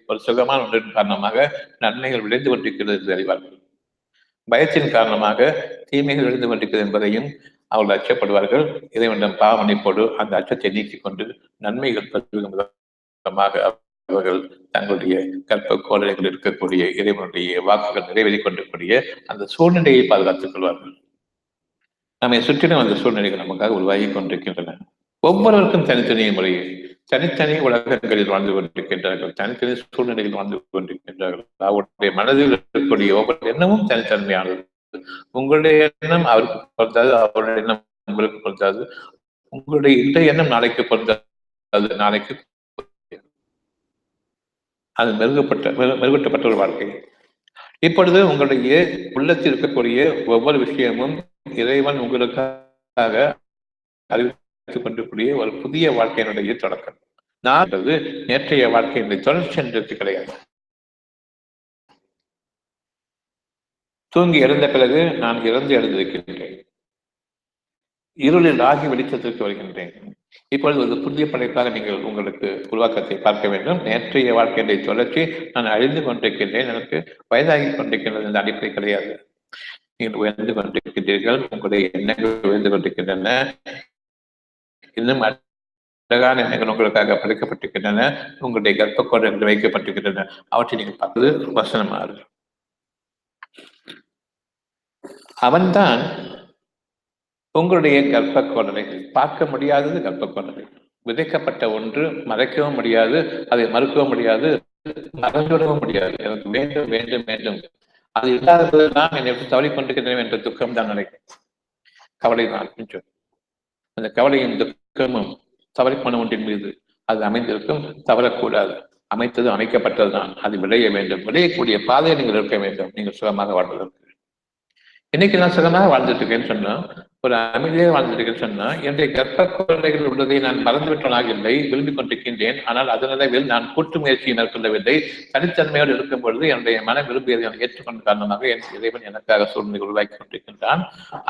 ஒரு சுகமான உணர்வின் காரணமாக நன்மைகள் விளைந்து கொண்டிருக்கிறது என்று அறிவார்கள். பயத்தின் காரணமாக தீமைகள் விளைந்து கொண்டிருக்கிறது என்பதையும் அவர்கள் அச்சப்படுவார்கள். இறைவனிடம் பாவனைப்போடு அந்த அச்சத்தை நீக்கிக் கொண்டு நன்மைகள் மூலமாக அவர்கள் தங்களுடைய கற்ப கோலைகள் இருக்கக்கூடிய இறைவனுடைய வாக்குகள் நிறைவேறிக் கொண்டிருக்கூடிய அந்த சூழ்நிலையை பாதுகாத்துக் கொள்வார்கள். நம்மை சுற்றிலும் அந்த சூழ்நிலைகள் நமக்காக உருவாகி கொண்டிருக்கின்றன. ஒவ்வொருவருக்கும் தனித்தனிய முறையில் தனித்தனி உலகங்களில் வாழ்ந்து கொண்டிருக்கின்றார்கள், தனித்தனி சூழ்நிலையில் வாழ்ந்து கொண்டிருக்கின்றார்கள். அவருடைய மனதில் இருக்கக்கூடிய ஒவ்வொரு எண்ணமும் தனித்தன்மையானது. உங்களுடைய எண்ணம் அவருக்கு பொருந்தாது, அவருடைய எண்ணம் உங்களுக்கு பொருந்தாது. உங்களுடைய இன்றைய எண்ணம் நாளைக்கு பொருந்தாது, நாளைக்கு அது மெருகூட்டப்பட்ட ஒரு வாழ்க்கை. இப்பொழுது உங்களுடைய உள்ளத்தில் இருக்கக்கூடிய ஒவ்வொரு விஷயமும் இறைவன் உங்களுக்காக அறிவித்துக் கொண்டிருக்கூடிய ஒரு புதிய வாழ்க்கையினுடைய தொடக்கம். நான் நேற்றைய வாழ்க்கையினுடைய தொடர்ச்சி என்பதற்கு கிடையாது. தூங்கி எழுந்த பிறகு நான் இறந்து எழுந்திருக்கின்றேன், இருளில் ஆகி வெளிச்சத்திற்கு வருகின்றேன். இப்பொழுது ஒரு புதிய படைப்பாக நீங்கள் உங்களுக்கு உருவாக்கத்தை பார்க்க வேண்டும். நேற்றைய வாழ்க்கையை தொடர்ச்சி நான் அழிந்து கொண்டிருக்கின்றேன், எனக்கு வயதாகி கொண்டிருக்கின்றது என்ற அடிப்படை கிடையாது. நீங்கள் உயர்ந்து கொண்டிருக்கின்றீர்கள், உங்களுடைய எண்ணங்கள் உயர்ந்து கொண்டிருக்கின்றன, இன்னும் அழகான எண்ணங்கள் உங்களுக்காக படைக்கப்பட்டிருக்கின்றன, உங்களுடைய கர்ப்ப கோடங்கள் வைக்கப்பட்டிருக்கின்றன. அவற்றை நீங்கள் பார்ப்பது வசனமாறு. அவன்தான் உங்களுடைய கர்ப்ப கோடலைகள். பார்க்க முடியாதது கர்ப்ப கோடலை. விதைக்கப்பட்ட ஒன்று மறைக்கவும் முடியாது, அதை மறுக்கவும் முடியாது, மறந்துவிடவும் முடியாது. எனக்கு வேண்டும் வேண்டும் வேண்டும். அது இல்லாததுதான் என்னை தவறி கொண்டிருக்கின்றன என்ற துக்கம் தான் நினைக்கும். கவலை தான். அந்த கவலையும் துக்கமும் தவறிப்போன ஒன்றின் மீது அது அமைந்திருக்கும். தவறக்கூடாது. அமைத்தது அமைக்கப்பட்டதுதான். அது விளைய வேண்டும். விளையக்கூடிய பாதையை நீங்கள் இருக்க வேண்டும், நீங்கள் சுகமாக வாழ்வதற்கு. இன்னைக்கு நான் சுகமாக வாழ்ந்துட்டு இருக்கேன்னு சொன்னா, ஒரு அமைதியாக வாழ்ந்துருக்கேன்னு சொன்னா, என்னுடைய கர்ப்ப குழந்தைகள் உள்ளதை நான் மறந்துவிட்டவனாக இல்லை, விரும்பிக் கொண்டிருக்கின்றேன். ஆனால் அதனளவில் நான் கூட்டு முயற்சியை மேற்கொள்ளவில்லை. தனித்தன்மையோடு இருக்கும் பொழுது என்னுடைய மனம் விரும்பியதை நான் ஏற்றுக்கொண்ட காரணமாக என் இறைவன் எனக்காக சூழ்நிலை உருவாக்கி கொண்டிருக்கின்றான்.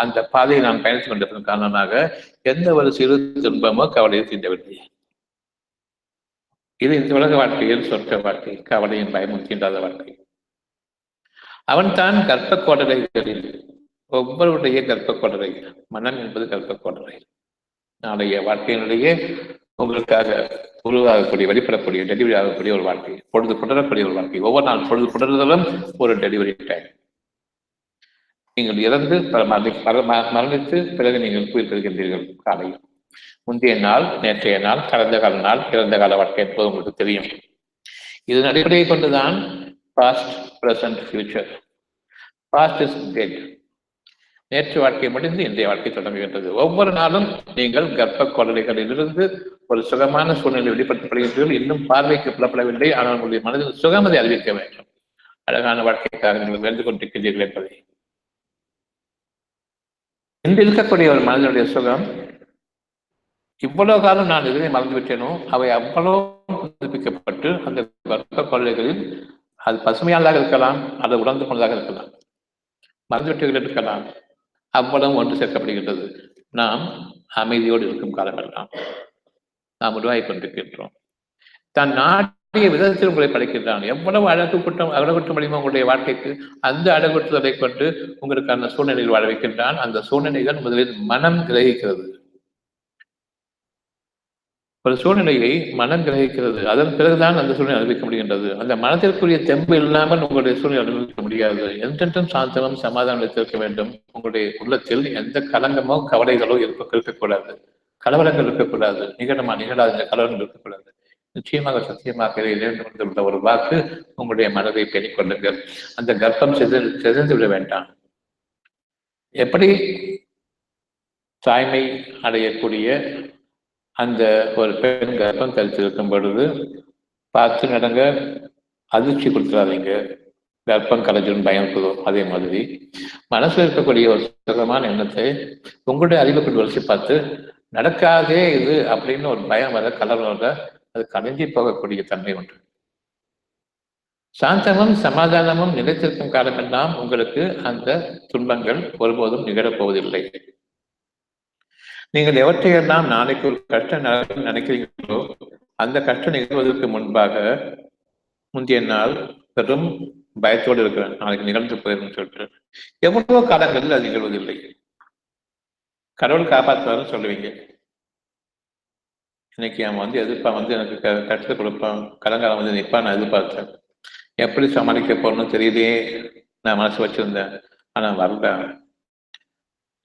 அந்த பாதையை நான் பயணித்துக் கொண்டிருக்கும் காரணமாக எந்த ஒரு சிறு துன்பமோ கவலையை தீண்டவில்லை. இது இந்த உலக வாழ்க்கையில் சொர்க்க வாழ்க்கை, கவலையின் பயமும் தீண்டாத வாழ்க்கை. அவன்தான் கர்ப்ப கோடலைகளில் ஒவ்வொருடைய கர்ப்ப கோடலை. மனம் என்பது கர்ப்ப கோடலை. நாளைய வாழ்க்கையினுடைய உங்களுக்காக உருவாகக்கூடிய, வெளிப்படக்கூடிய, டெலிவரி ஆகக்கூடிய ஒரு வாழ்க்கை, பொழுது புடரக்கூடிய ஒரு வாழ்க்கை. ஒவ்வொரு நாள் பொழுது புடர்தலும் ஒரு டெலிவரி டைம். நீங்கள் இறந்து மரணித்து பிறகு நீங்கள் உயிர் பெறுகின்றீர்கள். காலையில் முந்தைய நாள், நேற்றைய நாள், கடந்த கால நாள், இறந்த கால வாழ்க்கை என்பது உங்களுக்கு தெரியும். இதன் அடிப்படையை கொண்டுதான் past, present, future. Past is dead. நேற்று வாழ்க்கை முடிந்து இன்றைய வாழ்க்கை தொடங்குகின்றது. ஒவ்வொரு நாளும் நீங்கள் கர்ப்ப கோடலைகளிலிருந்து ஒரு சுகமான சூழ்நிலை வெளிப்படுத்தப்படுகின்றீர்கள். இன்னும் பார்வைக்கு புலப்படவில்லை, ஆனால் உங்களுடைய மனதில் சுகமதை அறிவிக்க வேண்டும். அழகான வாழ்க்கைக்காக நீங்கள் விளைந்து கொண்டிருக்கின்றீர்கள் என்பதை. இன்று இருக்கக்கூடிய ஒரு மனிதனுடைய சுகம், இவ்வளவு காலம் நான் இதனை மறந்துவிட்டேனோ அவை அவ்வளவு புதுப்பிக்கப்பட்டு அந்த கர்ப்ப கோடலைகளில் அது பசுமையானதாக இருக்கலாம், அது உணர்ந்து கொண்டதாக இருக்கலாம், மறந்துவிட்டீர்கள் இருக்கலாம், அவ்வளவு ஒன்று சேர்க்கப்படுகின்றது. நாம் அமைதியோடு இருக்கும் காலமெல்லாம் நாம் உருவாகிக் கொண்டிருக்கின்றோம். தான் நாட்டிய விதத்தில் உங்களை படைக்கின்றான். எவ்வளவு அழகுற்ற முடியுமோ உங்களுடைய வாழ்க்கைக்கு, அந்த அழகுற்றுதலை கொண்டு உங்களுக்கான சூழ்நிலையில் வாழ வைக்கின்றான். அந்த சூழ்நிலைகள் முதலில் மனம் கிரகிக்கிறது. ஒரு சூழ்நிலையை மனம் கிரகிக்கிறது. அதன் பிறகுதான் அந்த சூழ்நிலை அனுபவிக்க முடிகின்றது. அந்த மனத்திற்குரிய தெம்பு இல்லாமல் உங்களுடைய சூழ்நிலை அனுபவிக்க முடியாது. என்றென்றும் சாந்தமும் சமாதானம் இருக்க வேண்டும். உங்களுடைய உள்ளத்தில் எந்த கலங்கமோ கவலைகளோ இருக்கக்கூடாது, கலவரங்கள் இருக்கக்கூடாது, நிகழாத இந்த கலவரங்கள் இருக்கக்கூடாது. நிச்சயமாக சத்தியமாக உள்ள ஒரு வாக்கு உங்களுடைய மனதை பேணிக் கொள்ளுங்கள். அந்த கர்ப்பம் சிதைந்து விட வேண்டாம். எப்படி தாய்மை அடையக்கூடிய அந்த ஒரு பெண் கர்ப்பம் தரித்திருக்கும் பொழுது பார்த்து நடங்க, அதிர்ச்சி கொடுத்துடாதீங்க, கர்ப்பம் கலைஞ்சிடும் பயம் சொல்லுவோம். அதே மாதிரி மனசுல இருக்கக்கூடிய ஒரு சுகமான எண்ணத்தை உங்களுடைய அறிவை கொண்டு வரிசை பார்த்து நடக்காதே இது அப்படின்னு ஒரு பயம் வர, கலர் வர, அது கலைஞ்சி போகக்கூடிய தன்மை உண்டு. சாந்தமும் சமாதானமும் நிலைத்திருக்கும் காலமெல்லாம் உங்களுக்கு அந்த துன்பங்கள் ஒருபோதும் நிகழப்போவதில்லை. நீங்கள் எவற்றையெல்லாம் நாளைக்கு ஒரு கஷ்டம் நினைக்கிறீர்களோ அந்த கஷ்டம் நிகழ்வதற்கு முன்பாக முந்தைய நாள் பெரும் பயத்தோடு இருக்கிறேன், நாளைக்கு நிகழ்ந்து போயிருன்னு சொல்லிட்டு எவ்வளவோ காலங்களில் அது நிகழ்வதில்லை. கடவுள் காப்பாற்றுவாருன்னு சொல்லுவீங்க. இன்னைக்கு அவன் எதிர்ப்பான் எனக்கு கஷ்டத்தை கொடுப்பான், கடங்காலம் நிற்பான் நான் எதிர்பார்த்தேன். எப்படி சமாளிக்க போறோம்னு தெரியலையே நான் மனசு வச்சிருந்தேன். ஆனா வரல.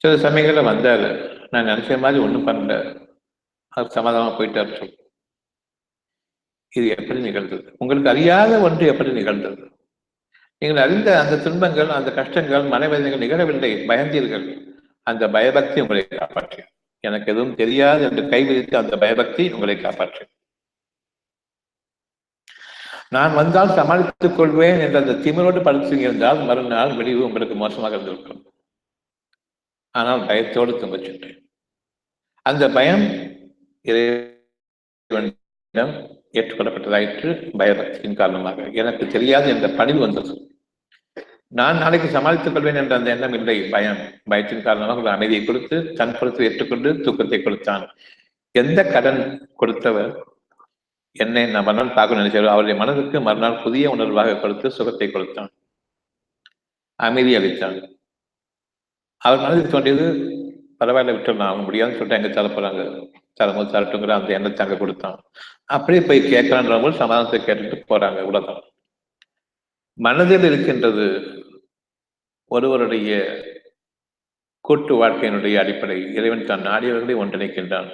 சில சமயங்கள்ல வந்தாரு, நான் நினைச்ச மாதிரி ஒண்ணும் பண்ணல, அது சமாதானமா போயிட்டாரு சொல்லு. இது எப்படி நிகழ்ந்தது? உங்களுக்கு அறியாத ஒன்று எப்படி நிகழ்ந்தது? நீங்கள் அறிந்த அந்த துன்பங்கள், அந்த கஷ்டங்கள், மனவேதனைகள் நிகழவில்லை, பயந்தீர்கள். அந்த பயபக்தி உங்களை காப்பாற்று. எனக்கு எதுவும் தெரியாது என்று கைவிரித்து அந்த பயபக்தி உங்களை காப்பாற்று. நான் வந்தால் சமாளித்துக் கொள்வேன் என்ற அந்த திமிரோடு படுத்து இருந்தால் மறுநாள் விடிவு உங்களுக்கு மோசமாக இருந்திருக்கும். ஆனால் பயத்தோடு துன்பச்சென்றேன். அந்த பயம் இறைவனிடம் ஏற்றுக்கொள்ளப்பட்டதாயிற்று. பயபக்தியின் காரணமாக எனக்கு தெரியாது என்ற பணிவு வந்தது. நான் நாளைக்கு சமாளித்துக் கொள்வேன் என்ற அந்த எண்ணம் இல்லை, பயம். பயத்தின் காரணமாக ஒரு அமைதியை கொடுத்து தன் பொறுத்து ஏற்றுக்கொண்டு தூக்கத்தை கொடுத்தான். எந்த கடன் கொடுத்தவர் என்னை நான் மறுநாள் பார்க்க நினைச்சார், அவருடைய மனதுக்கு மறுநாள் புதிய உணர்வாக கொடுத்து சுகத்தை கொடுத்தான், அமைதி அளித்தான். அவர் மனதில் தோன்றியது, பரவாயில்ல விட்டு நான் முடியாதுன்னு சொல்லிட்டு எங்க தர போறாங்க, தரம்போது தரட்டுங்கிற அந்த எண்ணத்தை அங்க கொடுத்தான். அப்படியே போய் கேட்கலான்றவங்க சமாதானத்தை கேட்டுட்டு போறாங்க. உலகம் மனதில் இருக்கின்றது ஒருவருடைய கூட்டு வாழ்க்கையினுடைய அடிப்படை. இறைவன் தான் நாடியவர்களை ஒன்றிணைக்கின்றான்.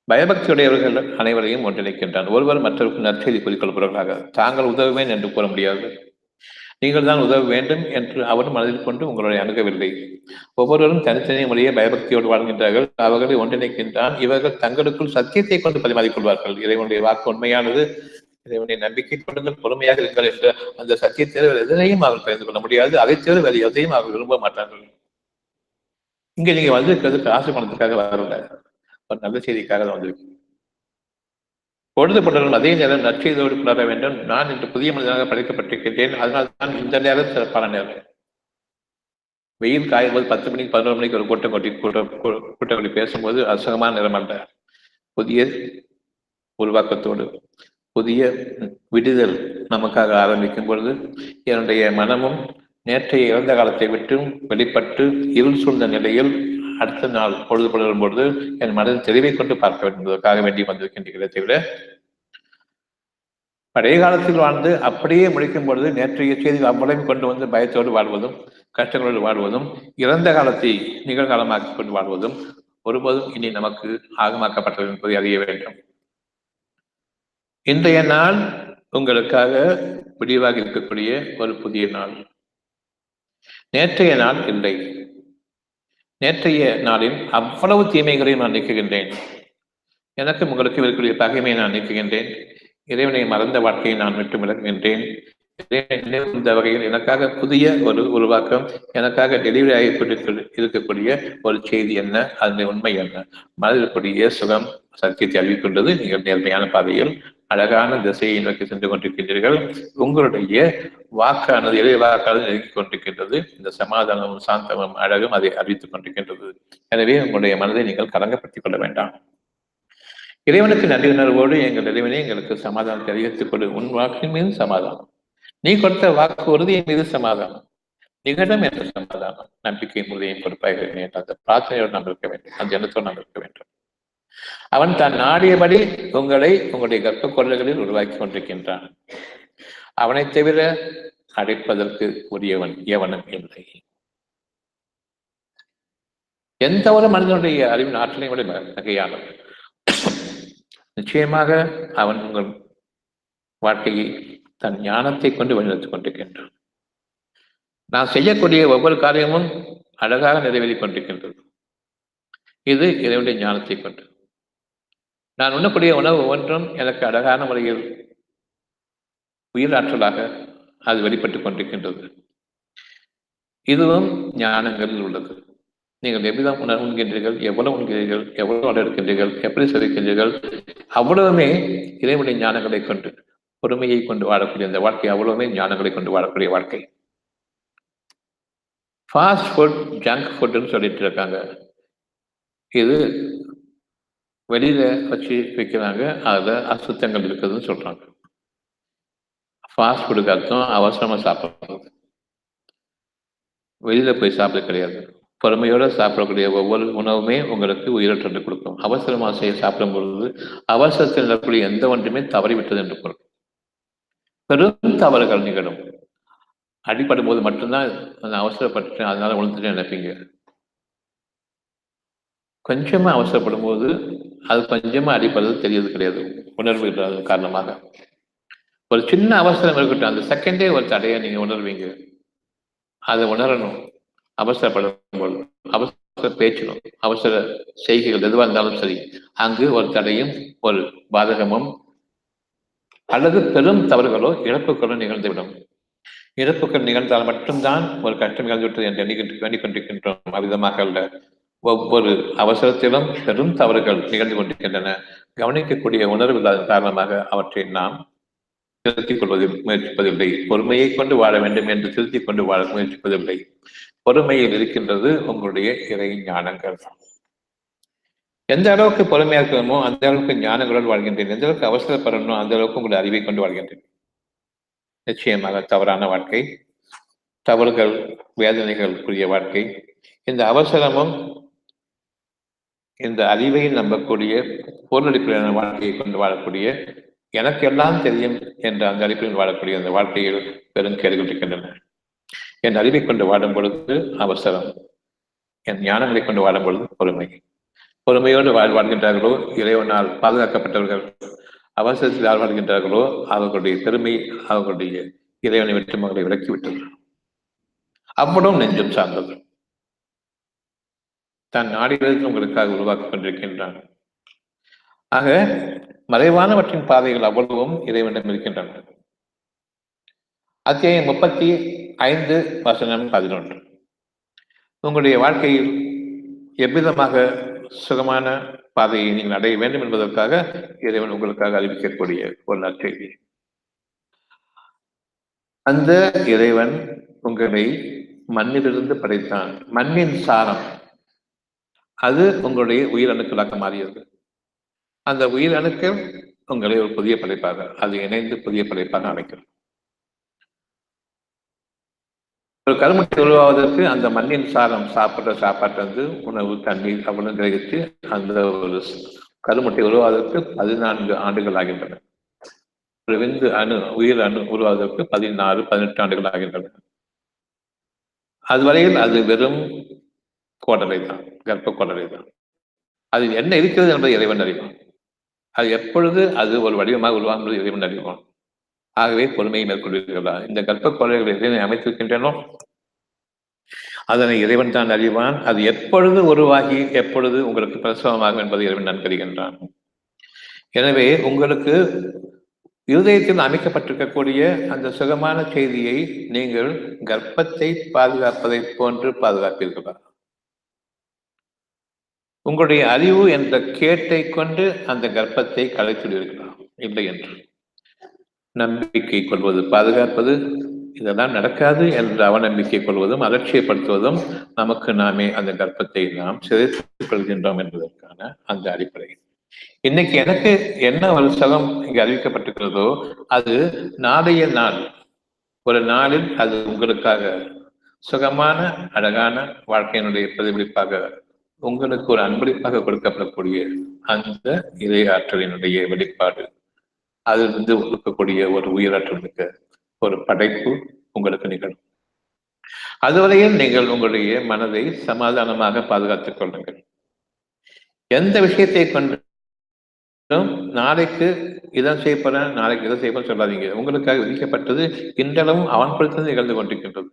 பயபக்தியுடையவர்கள் அனைவரையும் ஒன்றிணைக்கின்றான். ஒருவர் மற்றவருக்கு நற்செய்தி குறிக்கொள்பவர்களாக. தாங்கள் உதவுவேன் என்று கூற முடியாது, நீங்கள் தான் உதவ வேண்டும் என்று அவரும் மனதில் கொண்டு உங்களை அணுகவில்லை. ஒவ்வொருவரும் தனித்தனி முறையே பயபக்தியோடு வாழ்கின்றார்கள். அவர்களை ஒன்றிணைக்கின்றான். இவர்கள் தங்களுக்குள் சத்தியத்தை கொண்டு பரிமாறிக்கொள்வார்கள். இறைவனுடைய வாக்கு உண்மையானது, இறைவனை நம்பிக்கை கொள்ளுங்கள், பொறுமையாக இருங்கள் என்ற அந்த சத்தியத்தை எதனையும் அவர்கள் தெரிந்து கொள்ள முடியாது. அதை தவிர வேறு எதையும் அவர்கள் விரும்ப மாட்டார்கள். இங்க நீங்க வந்திருக்கிறது காசு பணத்துக்காக வரல, ஒரு நல்ல செய்திக்காக தான் வந்திருக்கு. பொழுதுபட்டவர்கள் அதே நேரம் நற்செய்தியோடு புலர வேண்டும். நான் இன்று புதிய மனிதனாக படைக்கப்பட்டிருக்கின்றேன், அதனால் தான் இந்த நேரம் சிறப்பான நேரம். வெயில் காயும் போது 10 மணிக்கு 11 மணிக்கு ஒரு கூட்டம் பேசும்போது அசுகமான நேரம் அல்ல. புதிய உருவாக்கத்தோடு புதிய விடுதல் நமக்காக ஆரம்பிக்கும் பொழுது என்னுடைய மனமும் நேற்றைய இறந்த காலத்தை விட்டும் வெளிப்பட்டு இருள் சூழ்ந்த நிலையில் அடுத்த நாள் பொழுது புலரும் பொழுது என் மனதில் தெளிவை கொண்டு பார்க்க வேண்டும் என்பதற்காக வேண்டி வந்திருக்கின்ற தவிர பழைய காலத்தில் வாழ்ந்து அப்படியே முடிக்கும் பொழுது நேற்றைய செய்திகள் அவ்வளவு கொண்டு வந்து பயத்தோடு வாழ்வதும் கஷ்டங்களோடு வாழ்வதும் இறந்த காலத்தை நிகழ்காலமாக்கிக் கொண்டு வாழ்வதும் ஒருபோதும் இனி நமக்கு ஆகமாக்கப்பட்டது என்பதை அறிய வேண்டும். இன்றைய நாள் உங்களுக்காக முடிவாக இருக்கக்கூடிய ஒரு புதிய நாள். நேற்றைய நாள் இல்லை. நேற்றைய நாளில் அவ்வளவு தீமைகளையும் நான் நீக்குகின்றேன். எனக்கும் உங்களுக்கு இருக்கக்கூடிய பகைமையை நான் நீக்குகின்றேன். இறைவனை மறந்த வாழ்க்கையை நான் விட்டு விளங்குகின்றேன். இந்த வகையில் எனக்காக புதிய ஒரு உருவாக்கம், எனக்காக டெலிவரி ஆகி இருக்கக்கூடிய ஒரு செய்தி என்ன, அதனுடைய உண்மை என்ன, மனதில் இருக்கக்கூடிய சுகம் சத்தியத்தை அறிவிக்கின்றது. நீங்கள் நேர்மையான பாதையில் அழகான திசையை நோக்கி சென்று கொண்டிருக்கின்றீர்கள். உங்களுடைய வாக்கானது இறை வாக்கானது நெருங்கிக் கொண்டிருக்கின்றது. இந்த சமாதானமும் சாந்தமும் அழகும் அதை அறிவித்துக் கொண்டிருக்கின்றது. எனவே உங்களுடைய மனதை நீங்கள் கலங்கப்படுத்திக் கொள்ள வேண்டாம். இறைவனுக்கு நன்றி உணர்வோடு எங்கள் இறைவனை எங்களுக்கு சமாதானத்தை அதிகரித்துக் கொண்டு உன் வாக்கின் மீது சமாதானம், நீ கொடுத்த வாக்கு உறுதியின் மீது சமாதானம், நிகழும் என்ற சமாதானம், நம்பிக்கை முறையும் கொடுப்பாக அந்த பிரார்த்தனையோடு நாம் இருக்க வேண்டும், அந்த எண்ணத்தோடு நாம் இருக்க வேண்டும். அவன் தான் நாடியபடி உங்களை உங்களுடைய கர்ப்ப குரல்களில் உருவாக்கி கொண்டிருக்கின்றான். அவனை தவிர அழைப்பதற்கு உரியவன் எவனும் இல்லை. எந்த ஒரு மனிதனுடைய அறிவின் ஆற்றலையும் விட நகையானது. நிச்சயமாக அவன் உங்கள் வாழ்க்கையை தன் ஞானத்தை கொண்டு வழிநடத்திக் கொண்டிருக்கின்றான். நான் செய்யக்கூடிய ஒவ்வொரு காரியமும் அழகாக நிறைவேறிக் கொண்டிருக்கின்றது. இது இறைவனுடைய ஞானத்தை கொண்டு. நான் உண்ணக்கூடிய உணவு ஒவ்வொன்றும் எனக்கு அழகான முறையில் உயிராற்றலாக அது வெளிப்பட்டுக் கொண்டிருக்கின்றது. இதுவும் ஞானங்களில் உள்ளது. நீங்கள் எவ்விதம் உண்கின்றீர்கள், எவ்வளவு உண்கிறீர்கள், எவ்வளவு இருக்கின்றீர்கள், எப்படி செலுக்கின்றீர்கள், அவ்வளவுமே இறைவனுடைய ஞானங்களை கொண்டு. பொறுமையை கொண்டு வாழக்கூடிய இந்த வாழ்க்கை அவ்வளவுமே ஞானங்களை கொண்டு வாழக்கூடிய வாழ்க்கை. ஃபாஸ்ட் ஃபுட், ஜங்க் ஃபுட்னு சொல்லிட்டு இருக்காங்க. இது வெளியில வச்சு விற்கிறாங்க. அதில் அசுத்தங்கள் இருக்குதுன்னு சொல்றாங்க. ஃபாஸ்ட் ஃபுட்டுக்கு அர்த்தம் அவசரமா சாப்பிட்றது. வெளியில போய் சாப்பிட கிடையாது. பொறுமையோடு சாப்பிடக்கூடிய ஒவ்வொரு உணவுமே உங்களுக்கு உயிரற்றத்தை கொடுக்கும். அவசரமாக செய்ய சாப்பிடும் பொழுது அவசரத்தில் நடக்கக்கூடிய எந்த ஒன்றுமே தவறிவிட்டது என்று பொருள். பெரும் தவறுகள் நிகழும். அடிபடும் போது மட்டும்தான் நான் அவசரப்பட்டு அதனால உணர்ந்துட்டு நினைப்பீங்க. கொஞ்சமா அவசரப்படும் போது அது கொஞ்சமா அடிப்படுறது தெரியறது கிடையாது. உணர்வு காரணமாக ஒரு சின்ன அவசரம் இருக்கட்டும், அந்த செகண்டே ஒரு தடையை நீங்க உணர்வீங்க. அதை உணரணும். அவசரப்படும் போது அவசர பேச்சணும், அவசர செய்கைகள் எதுவாக இருந்தாலும் சரி, அங்கு ஒரு தடையும் ஒரு பாதகமும் அல்லது பெரும் தவறுகளோ இழப்புகளோ நிகழ்ந்துவிடும். இழப்புகள் நிகழ்ந்தால் மட்டும்தான் ஒரு கஷ்டம் நிகழ்ந்துவிட்டது என்று வேண்டிக் கொண்டிருக்கின்றோம். அவ்விதமாக அல்ல. ஒவ்வொரு அவசரத்திலும் பெரும் தவறுகள் நிகழ்ந்து கொண்டிருக்கின்றன. கவனிக்கக்கூடிய உணர்வு இல்லாத காரணமாக அவற்றை நாம் திருத்திக் கொள்வதில் முயற்சிப்பதில்லை. பொறுமையை கொண்டு வாழ வேண்டும் என்று திருத்திக் கொண்டு வாழ முயற்சிப்பதில்லை. பொறுமையில் இருக்கின்றது உங்களுடைய இறை ஞானங்கள். எந்த அளவுக்கு பொறுமையாக இருக்கணுமோ அந்த அளவுக்கு ஞானங்களுடன் வாழ்கின்றேன். எந்த அளவுக்கு அவசரப்படணுமோ அந்த அளவுக்கு உங்களுடைய அறிவை கொண்டு வாழ்கின்றேன். நிச்சயமாக தவறான வாழ்க்கை, தவறுகள், வேதனைகளுக்குரிய வாழ்க்கை. இந்த அவசரமும் இந்த அறிவை நம்பக்கூடிய பொருளடிப்படையான வாழ்க்கையை கொண்டு வாழக்கூடிய, எனக்கு எல்லாம் தெரியும் என்ற அந்த அடிப்படையில் வாழக்கூடிய அந்த வாழ்க்கையில் பெரும் கேடுகள் இருக்கின்றன. என் அறிவை கொண்டு வாடும் பொழுது அவசரம், என் ஞானங்களை கொண்டு வாடும் பொழுது பொறுமை. பொறுமையோடு வாழ்கின்றார்களோ இறைவனால் பாதுகாக்கப்பட்டவர்கள். அவசரத்தில் யார் வாழ்கின்றார்களோ அவர்களுடைய பெருமை அவர்களுடைய இறைவனை விட்டு மக்களை விலக்கிவிட்டது. அவ்வளவும் நெஞ்சம் சார்ந்தது. தன் நாடுகளில் உங்களுக்காக உருவாக்கிக் கொண்டிருக்கின்றான். ஆக மறைவானவற்றின் பாதைகள் அவ்வளவும் இறைவனிடம் இருக்கின்றன. அத்தியாயம் 35 வசனம் 11. உங்களுடைய வாழ்க்கையில் எவ்விதமாக சுகமான பாதையை நீங்கள் அடைய வேண்டும் என்பதற்காக இறைவன் உங்களுக்காக அறிவிக்கக்கூடிய ஒரு நற்செய்தி. அந்த இறைவன் உங்களை மண்ணிலிருந்து படைத்தான். மண்ணின் சாரம் அது உங்களுடைய உயிரணுக்களாக மாறியது. அந்த உயிரணுக்கள் உங்களை ஒரு புதிய படைப்பாக, அது இணைந்து புதிய படைப்பாக அமைக்கிறது. ஒரு கருமுட்டை உருவாவதற்கு அந்த மண்ணின் சாரம் சாப்பிட்ற சாப்பாட்டு உணவு, தண்ணீர் அவ்வளவு கிரகித்து அந்த ஒரு கருமுட்டை உருவாவதற்கு 14 ஆண்டுகள் ஆகின்றன. ஒரு விந்து அணு, உயிர் அணு உருவாவதற்கு 16-18 ஆண்டுகள் ஆகின்றன. அதுவரையில் அது வெறும் கோடலை தான், கர்ப்ப கோடலை தான். அது என்ன இருக்கிறது என்பதை இறைவன் அறிவான். அது எப்பொழுது அது ஒரு வடிவமாக உருவாகும்போது இறைவன் அறிவான். ஆகவே பொறுமையை மேற்கொள்வீர்களா? இந்த கர்ப்ப கோடைகளை இறைவனை அமைத்திருக்கின்றனோ அதனை இறைவன் தான் அறிவான். அது எப்பொழுது உருவாகி எப்பொழுது உங்களுக்கு பிரசவமாகும் என்பதை இறைவன் நன்கறிகின்றான். எனவே உங்களுக்கு இருதயத்தில் அமைக்கப்பட்டிருக்கக்கூடிய அந்த சுகமான செய்தியை நீங்கள் கர்ப்பத்தை பாதுகாப்பதை போன்று பாதுகாப்பீர்களா? உங்களுடைய அறிவு என்ற கேட்டை கொண்டு அந்த கர்ப்பத்தை கலைத்துவிடுவீர்களா? இல்லை என்று நம்பிக்கை கொள்வது, பாதுகாப்பது, இதெல்லாம் நடக்காது என்று அவநம்பிக்கை கொள்வதும் அலட்சியப்படுத்துவதும் நமக்கு நாமே அந்த கர்ப்பத்தை நாம் சிதைத்துக் கொள்கின்றோம் என்பதற்கான அந்த அடிப்படை. இன்னைக்கு எனக்கு என்ன ஒரு சுகம் இங்கு அறிவிக்கப்பட்டிருக்கிறதோ அது நாளைய நாள், ஒரு நாளில் அது உங்களுக்காக சுகமான அழகான வாழ்க்கையினுடைய பிரதிபலிப்பாக, உங்களுக்கு ஒரு அன்பளிப்பாக கொடுக்கப்படக்கூடிய அந்த இறை ஆற்றலினுடைய வெளிப்பாடு, அதிலிருந்து இருக்கக்கூடிய ஒரு உயிராற்றல் மிக்க ஒரு படைப்பு உங்களுக்கு நிகழும். அதுவரையில் நீங்கள் உங்களுடைய மனதை சமாதானமாக பாதுகாத்துக் கொள்ளுங்கள். எந்த விஷயத்தை கொண்டு நாளைக்கு இதான் செய்யப்படுறேன், நாளைக்கு இதை செய்யப்பட சொல்லாதீங்க. உங்களுக்காக விதிக்கப்பட்டது இன்றளவும் அவன் பொறுத்து நிகழ்ந்து கொண்டிருக்கின்றது.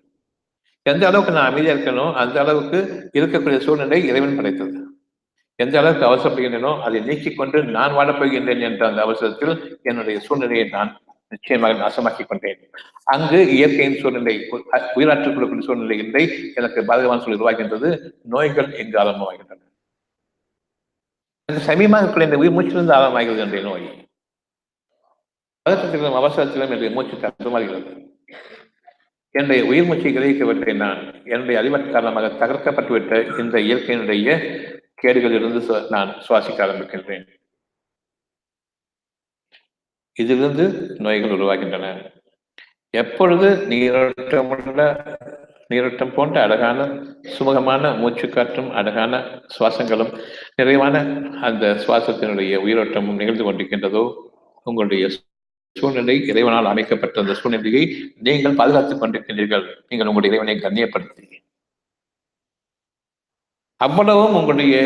எந்த அளவுக்கு நான் அமைதியா இருக்கணும் அந்த அளவுக்கு இருக்கக்கூடிய சூழ்நிலை இறைவன் படைத்தது. எந்த அளவுக்கு அவசரப்படுகின்றனோ அதை நீக்கிக் கொண்டு நான் வாழப்போகின்றேன் என்ற அந்த அவசரத்தில் என்னுடைய சூழ்நிலையை நான் நிச்சயமாக நாசமாக்கிக் கொண்டேன். அங்கு இயற்கையின் சூழ்நிலை, உயிராற்றல் கொள்ளக்கூடிய சூழ்நிலை இல்லை, எனக்கு பாதகமான சூழ்நிலை உருவாகின்றது. நோய்கள் எங்கு ஆரம்பமாகின்றன. சமீபமாக இந்த உயிர் மூச்சிலிருந்து ஆரம்பமாகிறது என்ற நோய். பதற்றத்திலும் அவசரத்திலும் என்னுடைய மூச்சு தடுமாறுகிறது. என்னுடைய உயிர் மூச்சை கிரகிக்கவில்லை. நான் என்னுடைய அறிவற்ற காரணமாக தகர்க்கப்பட்டுவிட்ட இந்த இயற்கையினுடைய கேடுகளிலிருந்து நான் சுவாசிக்க ஆரம்பிக்கின்றேன். இதிலிருந்து நோய்கள் உருவாகின்றன. எப்பொழுது நீரோட்டம் போன்ற அழகான சுமூகமான மூச்சுக்காற்றும் அழகான சுவாசங்களும் நிறைவான அந்த சுவாசத்தினுடைய உயிரோட்டமும் நிகழ்ந்து கொண்டிருக்கின்றதோ, உங்களுடைய சூழ்நிலை இறைவனால் அமைக்கப்பட்ட அந்த சூழ்நிலையை நீங்கள் பாதுகாத்துக் கொண்டிருக்கின்றீர்கள். நீங்கள் உங்களுடைய இறைவனை கண்ணியப்படுத்தி அவ்வளவும் உங்களுடைய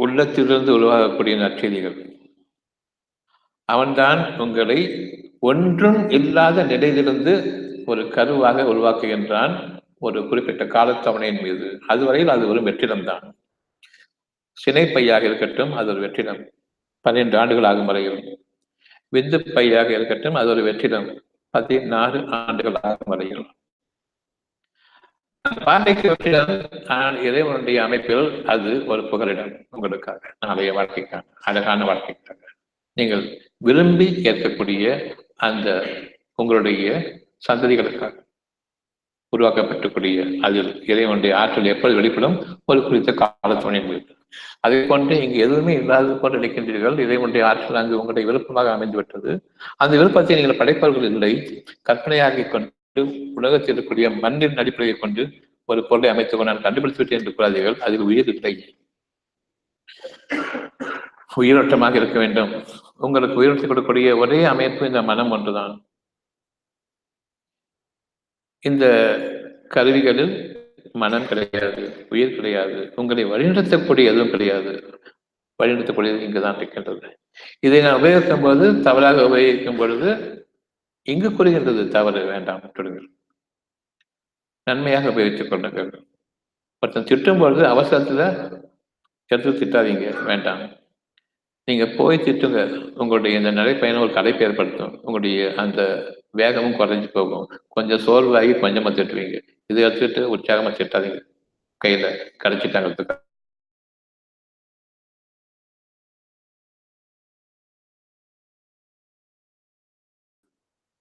உள்ளத்திலிருந்து உருவாகக்கூடிய நற்செய்திகள். அவன்தான் உங்களை ஒன்றும் இல்லாத நிலையிலிருந்து ஒரு கருவாக உருவாக்குகின்றான் ஒரு குறிப்பிட்ட காலத்தவணையின் மீது. அதுவரையில் அது ஒரு வெற்றிடம்தான். சினைப்பையாக இருக்கட்டும், அது ஒரு வெற்றிடம் 12 ஆண்டுகள் ஆகும் வரையில். விந்து பையாக இருக்கட்டும், அது ஒரு வெற்றிடம் 16 ஆண்டுகள் ஆகும் வரையில். பாதைக்கு வெற்றிடம் இறைவனுடைய அமைப்பில் அது ஒரு புகலிடம் உங்களுக்காக, நாளைய வாழ்க்கைக்காக, அழகான வாழ்க்கைக்காக நீங்கள் விரும்பி ஏற்கக்கூடிய அந்த உங்களுடைய சந்ததிகளுக்காக உருவாக்கப்பட்டக்கூடிய அதில் இறைவனுடைய ஆற்றல் எப்போது வெளிப்படும் ஒரு குறித்த காலத்துணை மீது. அதை கொண்டு இங்கு எதுவுமே இல்லாதது போன்று நினைக்கின்றீர்கள். இறைவனுடைய ஆற்றல் அங்கு உங்களுடைய விருப்பமாக அமைந்துவிட்டது. அந்த விருப்பத்தை நீங்கள் படைப்பவர்கள் இல்லை, கற்பனையாகி கொண்டு உலகத்தில் இருக்கக்கூடிய மண்ணின் அடிப்படையை கொண்டு ஒரு பொருளை அமைத்துக் கொண்டு நான் கண்டுபிடித்து விட்டேன் என்று கூறாதீர்கள். அதில் உயிர் இல்லை. உயிரோட்டமாக இருக்க வேண்டும். உங்களுக்கு உயிரோட்டத்தை கொடுக்கக்கூடிய ஒரே அமைப்பு இந்த மனம் ஒன்றுதான். இந்த கருவிகளில் மனம் கிடையாது, உயிர் கிடையாது, உங்களை வழிநடத்தக்கூடிய எதுவும் கிடையாது. வழிநடத்தக்கூடியது இங்குதான் இருக்கின்றது. இதை நான் உபயோகிக்கும் போது, தவறாக உபயோகிக்கும் பொழுது இங்கு கூறுகின்றது தவறு, வேண்டாம் விட்டுடுங்கள். நன்மையாக உபயோகித்துக் கொள்ளுங்கள். ஒருத்தன் திட்டும் பொழுது அவசரத்துல எடுத்து திட்டாதீங்க, வேண்டாம். நீங்க போய் திட்டுங்க. உங்களுடைய இந்த நடைப்பயணம் ஒரு கலைப்பு ஏற்படுத்தும். உங்களுடைய அந்த வேகமும் குறைஞ்சு போகும். கொஞ்சம் சோர்வாகி கொஞ்சமா திட்டுவீங்க. இதை எடுத்துட்டு உற்சாகமா திட்டாதீங்க. கையில கடைச்சிட்டாங்கிறதுக்கு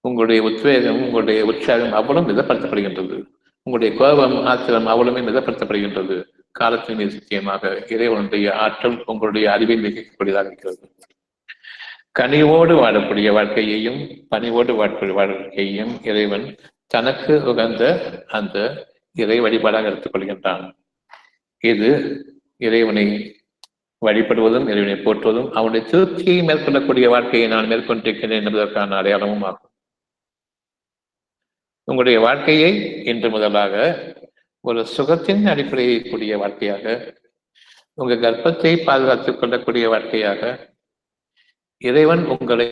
உங்களுடைய உத்வேகம், உங்களுடைய உற்சாகம் அவ்வளவு மிதப்படுத்தப்படுகின்றது. உங்களுடைய கோபம், ஆத்திரம் அவ்வளவுமே மிதப்படுத்தப்படுகின்றது. காலத்தின் மீது நிச்சயமாக இறைவனுடைய ஆற்றல் உங்களுடைய அறிவை மிகக்கூடியதாக இருக்கிறது. கனிவோடு வாழக்கூடிய வாழ்க்கையையும் பணிவோடு வாழக்கூடிய வாழ்க்கையையும் இறைவன் தனக்கு உகந்த அந்த இறை வழிபாடாக எடுத்துக் கொள்கின்றான். இது இறைவனை வழிபடுவதும் இறைவனை போற்றுவதும் அவனுடைய திருப்தியை மேற்கொள்ளக்கூடிய வாழ்க்கையை நான் மேற்கொண்டிருக்கிறேன் என்பதற்கான அடையாளமும் ஆகும். உங்களுடைய வாழ்க்கையை இன்று முதலாக ஒரு சுகத்தின் அடிப்படையை கூடிய வாழ்க்கையாக, உங்கள் கர்ப்பத்தை பாதுகாத்துக் கொள்ளக்கூடிய வாழ்க்கையாக, இறைவன் உங்களை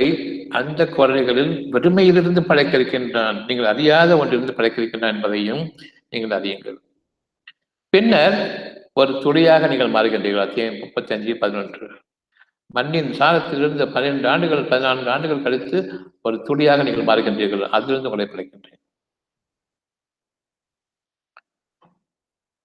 அந்த குரல்களில் வெறுமையிலிருந்து படைக்க இருக்கின்றான், நீங்கள் அறியாத ஒன்றிலிருந்து படைக்க இருக்கின்றான் என்பதையும் நீங்கள் அறியுங்கள். பின்னர் ஒரு துளியாக நீங்கள் மாறுகின்றீர்கள். அத்தியாயம் 35-11. மண்ணின் சாரத்திலிருந்து 12 ஆண்டுகள் 14 ஆண்டுகள் கழித்து ஒரு துளியாக நீங்கள் மாறுகின்றீர்கள். அதிலிருந்து உங்களை படைக்கின்றேன்.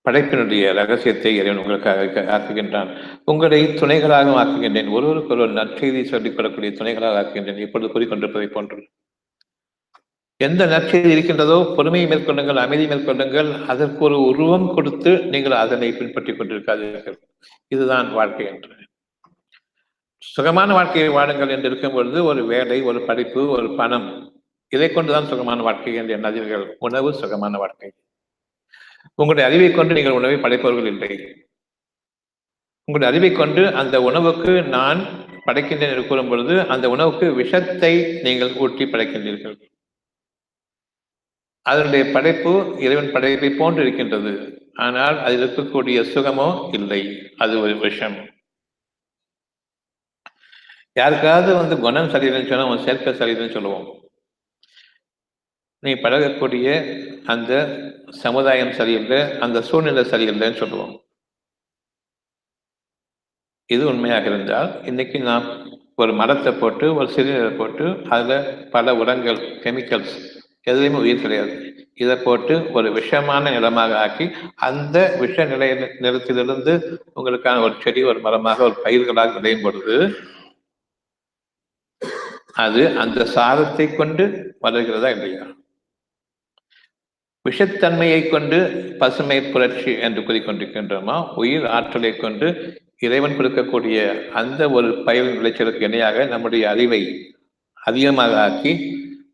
படைப்பினுடைய ரகசியத்தை இறைவன் உங்களுக்காக ஆக்குகின்றான். உங்களை துணைகளாக ஆக்குகின்றேன். ஒருவருக்கு ஒரு நற்செய்தி சொல்லிக் கொள்ளக்கூடிய துணைகளாக ஆக்குகின்றேன். இப்பொழுது கூறிக்கொண்டிருப்பதை போன்று எந்த நற்செய்தி இருக்கின்றதோ பொறுமையை மேற்கொள்ளுங்கள், அமைதி மேற்கொள்ளுங்கள். அதற்கு ஒரு உருவம் கொடுத்து நீங்கள் அதனை பின்பற்றிக் கொண்டிருக்காதீர்கள். இதுதான் வாழ்க்கை என்று. சுகமான வாழ்க்கையை வாழுங்கள் என்று இருக்கும் பொழுது ஒரு வேலை, ஒரு படிப்பு, ஒரு பணம், இதை கொண்டுதான் சுகமான வாழ்க்கை என்று எண்ணாதீர்கள். உணவு சுகமான வாழ்க்கை. உங்களுடைய அறிவை கொண்டு நீங்கள் உணவை படைப்பவர்கள் இல்லை. உங்களுடைய அறிவை கொண்டு அந்த உணவுக்கு நான் படைக்கின்றேன் என்று கூறும் பொழுது அந்த உணவுக்கு விஷத்தை நீங்கள் ஊட்டி படைக்கின்றீர்கள். அதனுடைய படைப்பு இறைவன் படைப்பை போன்று இருக்கின்றது. ஆனால் அதில் இருக்கக்கூடிய சுகமோ இல்லை, அது ஒரு விஷம். யாருக்காவது குணம் சரியில்லைன்னு சொன்னா அவன் சேர்க்க சரியில்லைன்னு சொல்லுவோம். நீ பழகக்கூடிய அந்த சமுதாயம் சரியில்லை, அந்த சூழ்நிலை சரியில்லைன்னு சொல்லுவோம். இது உண்மையாக இருந்தால் இன்னைக்கு நாம் ஒரு மரத்தை போட்டு ஒரு சிறுநீரை போட்டு அதில் பல உரங்கள், கெமிக்கல்ஸ், எதுலையுமே உயிர் கிடையாது, இதை போட்டு ஒரு விஷமான நிலமாக ஆக்கி அந்த விஷ நிலத்திலிருந்து உங்களுக்கான ஒரு செடி, ஒரு மரமாக, ஒரு பயிர்களாக விளையும் பொழுது அது அந்த சாதத்தை கொண்டு வளர்கிறதா இல்லையா? விஷத்தன்மையை கொண்டு பசுமை புரட்சி என்று கூறிக்கொண்டிருக்கின்றோமா? உயிர் ஆற்றலை கொண்டு இறைவன் கொடுக்கக்கூடிய அந்த ஒரு பயிர் விளைச்சலுக்கு இணையாக நம்முடைய அறிவை அதிகமாக ஆக்கி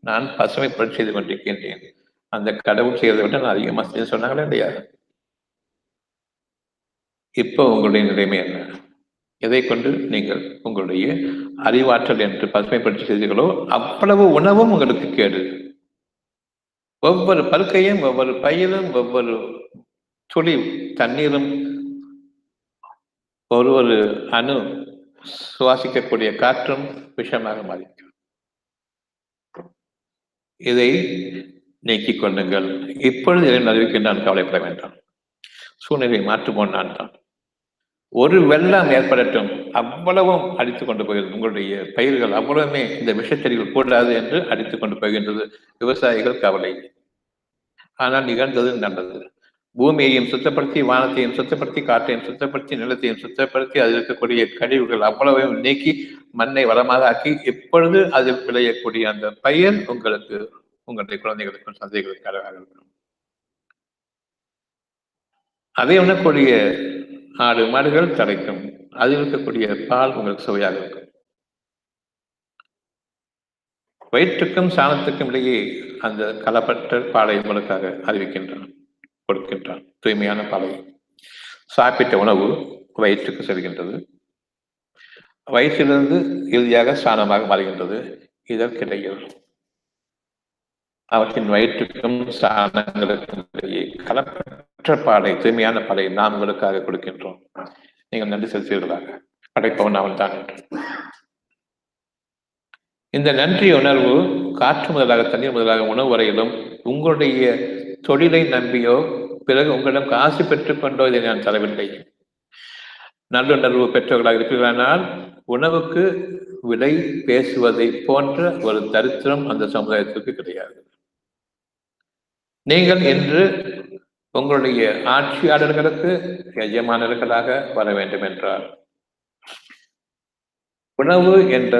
நான் பசுமை புரட்சி செய்து கொண்டிருக்கின்றேன். அந்த கடவுள் செய்வதை விட நான் அதிகமாக செய்ய சொன்னாங்களே இல்லையா? இப்போ உங்களுடைய நிலைமை என்ன? எதை கொண்டு நீங்கள் உங்களுடைய அறிவாற்றல் என்று பசுமைப்படுத்தி செய்தீர்களோ அவ்வளவு உணவும் உங்களுக்கு கேடு. ஒவ்வொரு பருக்கையும், ஒவ்வொரு பயிரும், ஒவ்வொரு துளி தண்ணீரும், ஒரு அணு சுவாசிக்கக்கூடிய காற்றும் விஷமாக மாறிவிடும். இதை நீக்கிக் கொள்ளுங்கள். இப்பொழுது இதை அறிவிக்கின்றான், கவலைப்பட வேண்டாம். சூழ்நிலை மாற்றுவோம் நான் தான். ஒரு வெள்ளம் ஏற்படட்டும், அவ்வளவும் அடித்துக் கொண்டு போகிறது. உங்களுடைய பயிர்கள் அவ்வளவுமே இந்த விஷச்செடிகள் கூடாது என்று அடித்துக் கொண்டு போகின்றது. விவசாயிகள் கவலை. ஆனால் நிகழ்ந்தது நல்லது. பூமியையும் சுத்தப்படுத்தி, வானத்தையும் சுத்தப்படுத்தி, காற்றையும் சுத்தப்படுத்தி, நிலத்தையும் சுத்தப்படுத்தி, அதில் இருக்கக்கூடிய கழிவுகள் அவ்வளவையும் நீக்கி மண்ணை வளமாக ஆக்கி இப்பொழுது அதில் விளையக்கூடிய அந்த பயிர் உங்களுக்கு, உங்களுடைய குழந்தைகளுக்கும் சந்தைகளுக்கு அழகாக இருக்கும். அதை உண்ணக்கூடிய ஆடு மாடுகள் கிடைக்கும். அதில் இருக்கக்கூடிய பால் உங்களுக்கு சுவையாக இருக்கும். வயிற்றுக்கும் சாணத்துக்கும் இடையே அந்த கலப்பற்ற பாலை உங்களுக்காக அறிவிக்கின்றான், கொடுக்கின்றான். தூய்மையான பாலை. சாப்பிட்ட உணவு வயிற்றுக்கு செல்கின்றது. வயிற்றிலிருந்து இறுதியாக சாணமாக மாறுகின்றது. இதற்கிடையில் அவற்றின் வயிற்றுக்கும் சாணங்களுக்கும் இடையே கலப்பற்ற பாலை, தூய்மையான பாலை நாம் உங்களுக்காக கொடுக்கின்றோம். நீங்கள் நன்றி செலுத்துவீர்களாக. படைப்பவன் அவன் தான் என்று. இந்த நன்றி உணர்வு காற்று முதலாக, தண்ணீர் முதலாக, உணவு வரையிலும் உங்களுடைய தொழிலை நம்பியோ பிறகு உங்களிடம் காசு பெற்றுக்கொண்டோ இதை நான் தரவில்லை. நல்லுணர்வு பெற்றவர்களாக இருப்பீர்களானால் உணவுக்கு விலை பேசுவதை போன்ற ஒரு தரித்திரம் அந்த சமுதாயத்திற்கு கிடையாது. நீங்கள் இன்று உங்களுடைய ஆட்சியாளர்களுக்கு எஜமானர்களாக வர வேண்டும் என்றால் உணவு என்ற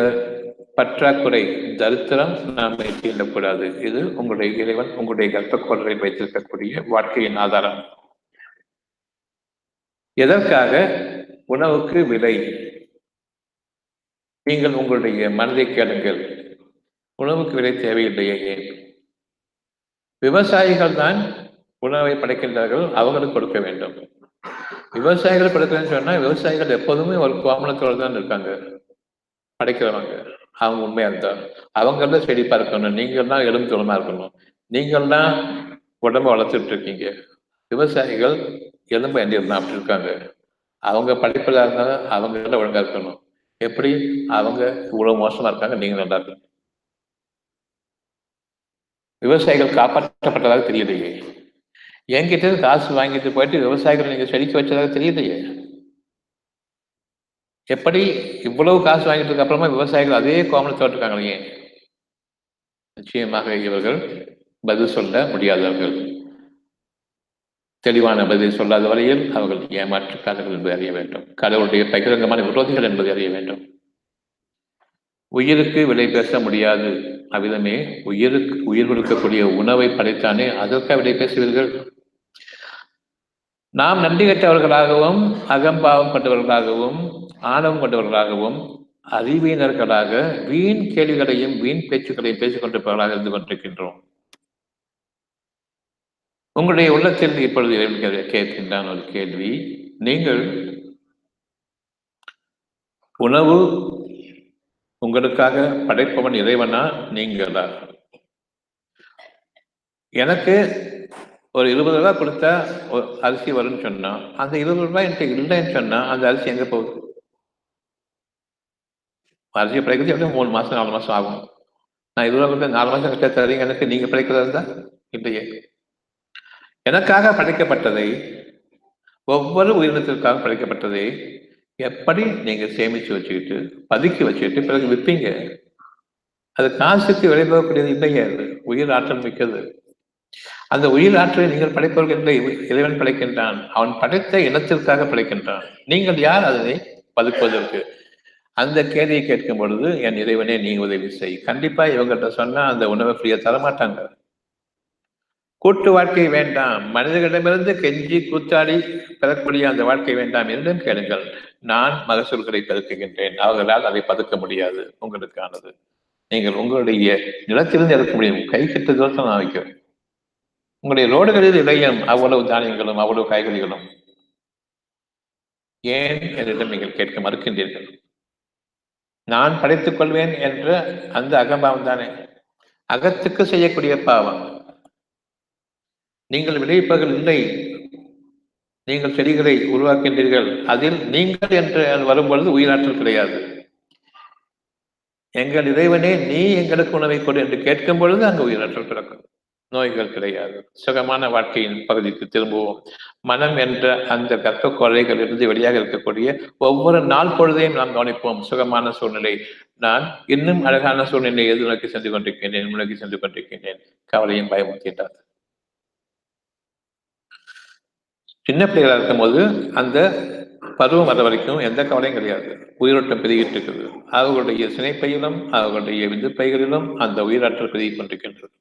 பற்றாக்குறை, தரித்திரம் நாம் தீண்டக்கூடாது. இது உங்களுடைய இறைவன் உங்களுடைய கர்ப்பக்கோளரில் வைத்திருக்கக்கூடிய வாழ்க்கையின் ஆதாரம். எதற்காக? உணவுக்கு விலை. நீங்கள் உங்களுடைய மனதை கேளுங்கள், உணவுக்கு விலை தேவையில்லையே ஏன்? விவசாயிகள் தான் உணவை படைக்கின்றார்கள், அவங்களுக்கு கொடுக்க வேண்டும். விவசாயிகள் கொடுக்கணும்னு சொன்னா விவசாயிகள் எப்போதுமே ஒரு கோமணத்தோடு தான் இருக்காங்க படைக்கிறவங்க. அவங்க உண்மையா இருந்தா அவங்கெல்லாம் செழிப்பா இருக்கணும், நீங்கள் தான் எலும்பு தோளமா இருக்கணும், நீங்கள் தான் உடம்ப வளர்த்துட்டு இருக்கீங்க. விவசாயிகள் எலும்பு எண்ணிருந்தா அப்படி இருக்காங்க. அவங்க படிப்பதா இருந்தாலும் அவங்க ஒழுங்கா இருக்கணும். எப்படி அவங்க இவ்வளவு மோசமா இருக்காங்க, நீங்க நல்லா இருக்கணும். விவசாயிகள் காப்பாற்றப்பட்டதாக தெரியலையே. என்கிட்ட காசு வாங்கிட்டு போயிட்டு விவசாயிகளை நீங்க செழிக்க வச்சதாக தெரியலையே. எப்படி இவ்வளவு காசு வாங்கிட்டு அப்புறமா விவசாயிகள் அதே கோமணத்தோடு இருக்காங்களே? நிச்சயமாக இவர்கள் பதில் சொல்ல முடியாதவர்கள். தெளிவான பதில் சொல்லாத வரையில் அவர்கள் ஏமாற்றுக்காரர்கள் என்பதை அறிய வேண்டும். கடவுளுடைய பகிரங்கமான விரோதிகள் என்பதை அறிய வேண்டும். உயிருக்கு விலை பேச முடியாது. அவ்விதமே உயிர் கொடுக்கக்கூடிய உணவை படைத்தானே, அதற்காக விலை பேசுவீர்கள்? நாம் நன்றி கெட்டவர்களாகவும், அகம்பாவம் கொண்டவர்களாகவும், ஆணவம் கொண்டவர்களாகவும், அறிவியினர்களாக வீண் கேள்விகளையும் வீண் பேச்சுக்களையும் பேசிக் கொண்டிருப்பவர்களாக இருந்து கொண்டிருக்கின்றோம். உங்களுடைய உள்ளத்தில் இப்பொழுது கேட்கின்றான் ஒரு கேள்வி. நீங்கள் உணவு உங்களுக்காக படைப்பவன் இறைவனா, நீங்களா? எனக்கு ஒரு 20 ரூபாய் கொடுத்தா அரிசி வரும்னு சொன்னா, அந்த 20 ரூபாய் என்கிட்ட இல்லைன்னு சொன்னா அந்த அரிசி எங்க போகுது? அரிசியை படைக்கிறது எப்படியும் 3 மாசம் 4 மாசம் ஆகும். நான் 20 ரூபாய் கொடுத்தா 4 மாசம் கட்ட தரீங்க எனக்கு, நீங்க படைக்கிறதா இருந்தா இல்லையே. எனக்காக படைக்கப்பட்டதை, ஒவ்வொரு உயிரினத்திற்காக படைக்கப்பட்டதை எப்படி நீங்க சேமிச்சு வச்சுக்கிட்டு பதுக்கி வச்சுக்கிட்டு பிறகு விற்பீங்க? அது காசுக்கு விலை போகக்கூடியது இல்லையே. அது உயிர் ஆற்றல் மிக்கது. அந்த உயிர் ஆற்றலை நீங்கள் படைப்பவர்கள் இல்லை, இறைவன் படைக்கின்றான். அவன் படைத்த இனத்திற்காக படைக்கின்றான். நீங்கள் யார் அதனை பதுக்குவதற்கு? அந்த கேள்வியை கேட்கும் பொழுது என் இறைவனே நீ உதவி செய். கண்டிப்பா இவங்ககிட்ட சொன்னா அந்த உணவை ஃப்ரீயா தரமாட்டாங்க. கூட்டு வாழ்க்கை வேண்டாம், மனிதர்களிடமிருந்து கெஞ்சி கூத்தாடி பெறக்கூடிய அந்த வாழ்க்கை வேண்டாம் என்றும் கேளுங்கள். நான் மகசூல்களை பெருக்குகின்றேன், அவர்களால் அதை பதுக்க முடியாது, உங்களுக்கானது. நீங்கள் உங்களுடைய நிலத்திலிருந்து எடுக்க முடியும், கை கிட்ட தூரத்தில் நான் வைக்கிறேன். உங்களுடைய ரோடுகளில் இளையும் அவ்வளவு தானியங்களும் அவ்வளவு காய்கறிகளும் ஏன் என்னிடம் நீங்கள் கேட்க மறுக்கின்றீர்கள்? நான் படைத்துக் கொள்வேன் என்ற அந்த அகம்பாவம் தானே அகத்துக்கு செய்யக்கூடிய பாவம். நீங்கள் விளைவிப்பவர்கள் இல்லை, நீங்கள் செடிகளை உருவாக்கின்றீர்கள். அதில் நீங்கள் என்று வரும்பொழுது உயிராற்றல் கிடையாது. எங்கள் இறைவனே நீ எங்களுக்கு உணவை கொடு என்று கேட்கும் பொழுது அங்கு உயிராற்றல் பிறக்கும். நோய்கள் கிடையாது. சுகமான வாழ்க்கையின் பகுதிக்கு திரும்புவோம். மனம் என்ற அந்த கர்ப்ப கொலைகளிலிருந்து வெளியாக இருக்கக்கூடிய ஒவ்வொரு நாள் பொழுதையும் நாம் கவனிப்போம். சுகமான சூழ்நிலை. நான் இன்னும் அழகான சூழ்நிலையை எது நோக்கி சென்று கொண்டிருக்கின்றேன், முன்னோக்கி சென்று கொண்டிருக்கின்றேன். கவலையும் பயமுறுத்தின்றார். சின்ன பிள்ளைகளாக இருக்கும்போது அந்த பருவம் வர வரைக்கும் எந்த கவலையும் கிடையாது. உயிரோட்டம் பெருகிட்டு இருக்குது. அவர்களுடைய சினைப்பையிலும் அவர்களுடைய விந்துப்பைகளிலும் அந்த உயிராற்றல் பெருகிக் கொண்டிருக்கின்றது.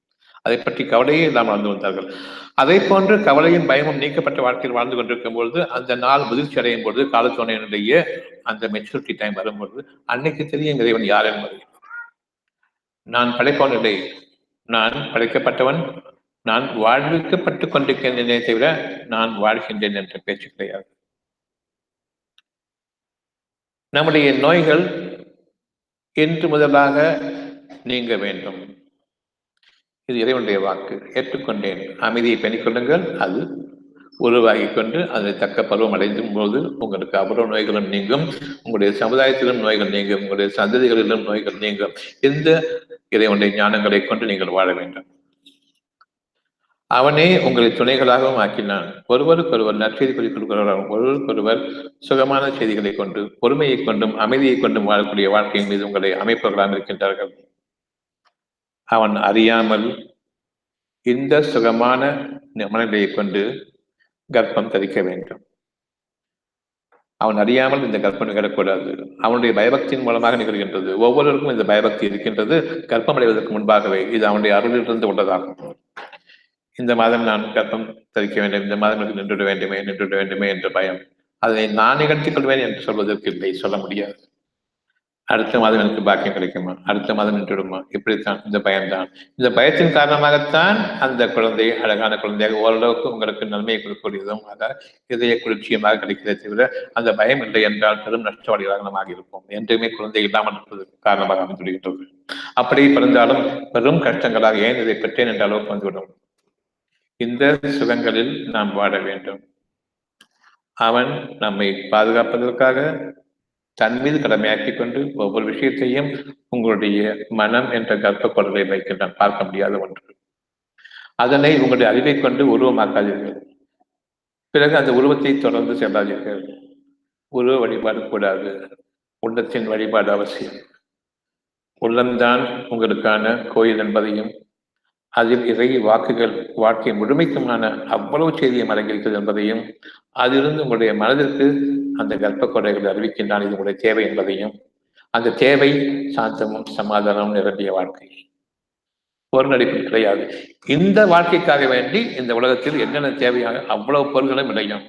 அதை பற்றி கவலையே இல்லாமல் வாழ்ந்து வந்தார்கள். அதை போன்று கவலையும் பயமும் நீக்கப்பட்ட வாழ்க்கையில் வாழ்ந்து கொண்டிருக்கும் பொழுது அந்த நாள் முதிர்ச்சி அடையும் பொழுது காலத்தோணையினுடைய அந்த மெச்சூரிட்டி டைம் வரும்பொழுது அன்னைக்கு தெரியும் இறைவன் யார் என்பதை. நான் படைப்பவனில்லை, நான் படைக்கப்பட்டவன், நான் வாழ்விக்கப்பட்டுக் கொண்டிருக்கின்றேனே தவிர நான் வாழ்கின்றேன் என்ற பேச்சு கிடையாது. நம்முடைய நோய்கள் இன்று முதலாக நீங்க வேண்டும். இது இறைவனுடைய வாக்கு. ஏற்றுக்கொண்டேன். அமைதியை பெணிக்கொள்ளுங்கள். அது உருவாகி கொண்டு அதை தக்க பருவம் அடைந்தும் போது உங்களுக்கு அவ்வளவு நோய்களும் நீங்கும். உங்களுடைய சமுதாயத்திலும் நோய்கள் நீங்கும். உங்களுடைய சந்ததிகளிலும் நோய்கள் நீங்கும். இந்த இறைவனுடைய ஞானங்களை கொண்டு நீங்கள் வாழ வேண்டும். அவனே உங்களை துணைகளாகவும் ஆக்கினான். ஒருவருக்கொருவர் நற்செய்தி குறி கொடுக்கிறவராகவும் ஒருவருக்கொருவர் சுகமான செய்திகளை கொண்டு பொறுமையை கொண்டும் அமைதியை கொண்டும் வாழக்கூடிய வாழ்க்கையின் மீது உங்களை அமைப்பவர்களாக இருக்கின்றார்கள். அவன் அறியாமல் இந்த சுகமான மனநிலையை கொண்டு கர்ப்பம் தரிக்க வேண்டும். அவன் அறியாமல் இந்த கர்ப்பம் நிகழக்கூடாது. அவனுடைய பயபக்தியின் மூலமாக நிகழ்கின்றது. ஒவ்வொருவருக்கும் இந்த பயபக்தி இருக்கின்றது. கர்ப்பம் அடைவதற்கு முன்பாகவே இது அவனுடைய அருளிலிருந்து உள்ளதாகும். இந்த மாதம் நான் கர்ப்பம் தரிக்க வேண்டும், இந்த மாதம் எனக்கு நின்றுவிட வேண்டுமே என்ற பயம். அதை நான் நிகழ்த்திக் கொள்வேன் என்று சொல்வதற்கு இல்லை, சொல்ல முடியாது. அடுத்த மாதம் எனக்கு பாக்கியம் கிடைக்குமா, அடுத்த மாதம் நின்றுடுமா, இப்படித்தான் இந்த பயம்தான். இந்த பயத்தின் காரணமாகத்தான் அந்த குழந்தை அழகான குழந்தையாக ஓரளவுக்கு உங்களுக்கு நன்மையை கொடுக்கக்கூடியதும் இதய குளிர்ச்சியமாக கிடைக்கிறதே தவிர அந்த பயம் இல்லை என்றால் பெரும் நஷ்டவாளிகளாக நாம் இருப்போம். என்றுமே குழந்தை இல்லாமல் இருப்பதற்கு காரணமாக அமைந்துவிடுகின்றது. அப்படி பிறந்தாலும் பெரும் கஷ்டங்களாக ஏன் இதை பெற்றேன் என்ற அளவுக்கு வந்துவிடும். இந்த சுகங்களில் நாம் வாழ வேண்டும். அவன் நம்மை பாதுகாப்பதற்காக தன் மீது கடமையாக்கிக் கொண்டு ஒவ்வொரு விஷயத்தையும் உங்களுடைய மனம் என்ற கர்ப்ப குழந்தை வைக்கின்றான். பார்க்க முடியாத ஒன்று. அதனை உங்களுடைய அறிவை கொண்டு உருவமாக்காதீர்கள். பிறகு அந்த உருவத்தை தொடர்ந்து செல்லாதீர்கள். உருவ வழிபாடு கூடாது. உள்ளத்தின் வழிபாடு அவசியம். உள்ளம்தான் உங்களுக்கான கோயில் என்பதையும் அதில் இறை வாக்குகள் வாழ்க்கை முழுமைக்குமான அவ்வளவு செய்தியை அடங்கியிருக்கிறது என்பதையும் அதிலிருந்து உங்களுடைய மனதிற்கு அந்த கர்ப்ப கொடைகளை அறிவிக்கின்றான் இது உங்களுடைய தேவை என்பதையும் அந்த தேவை சாந்தமும் சமாதானமும் நிரம்பிய வாழ்க்கை பொருள் நடிப்பில் கிடையாது. இந்த வாழ்க்கைக்காக வேண்டி இந்த உலகத்தில் என்னென்ன தேவையாக அவ்வளவு பொருள்களும் விளையும்.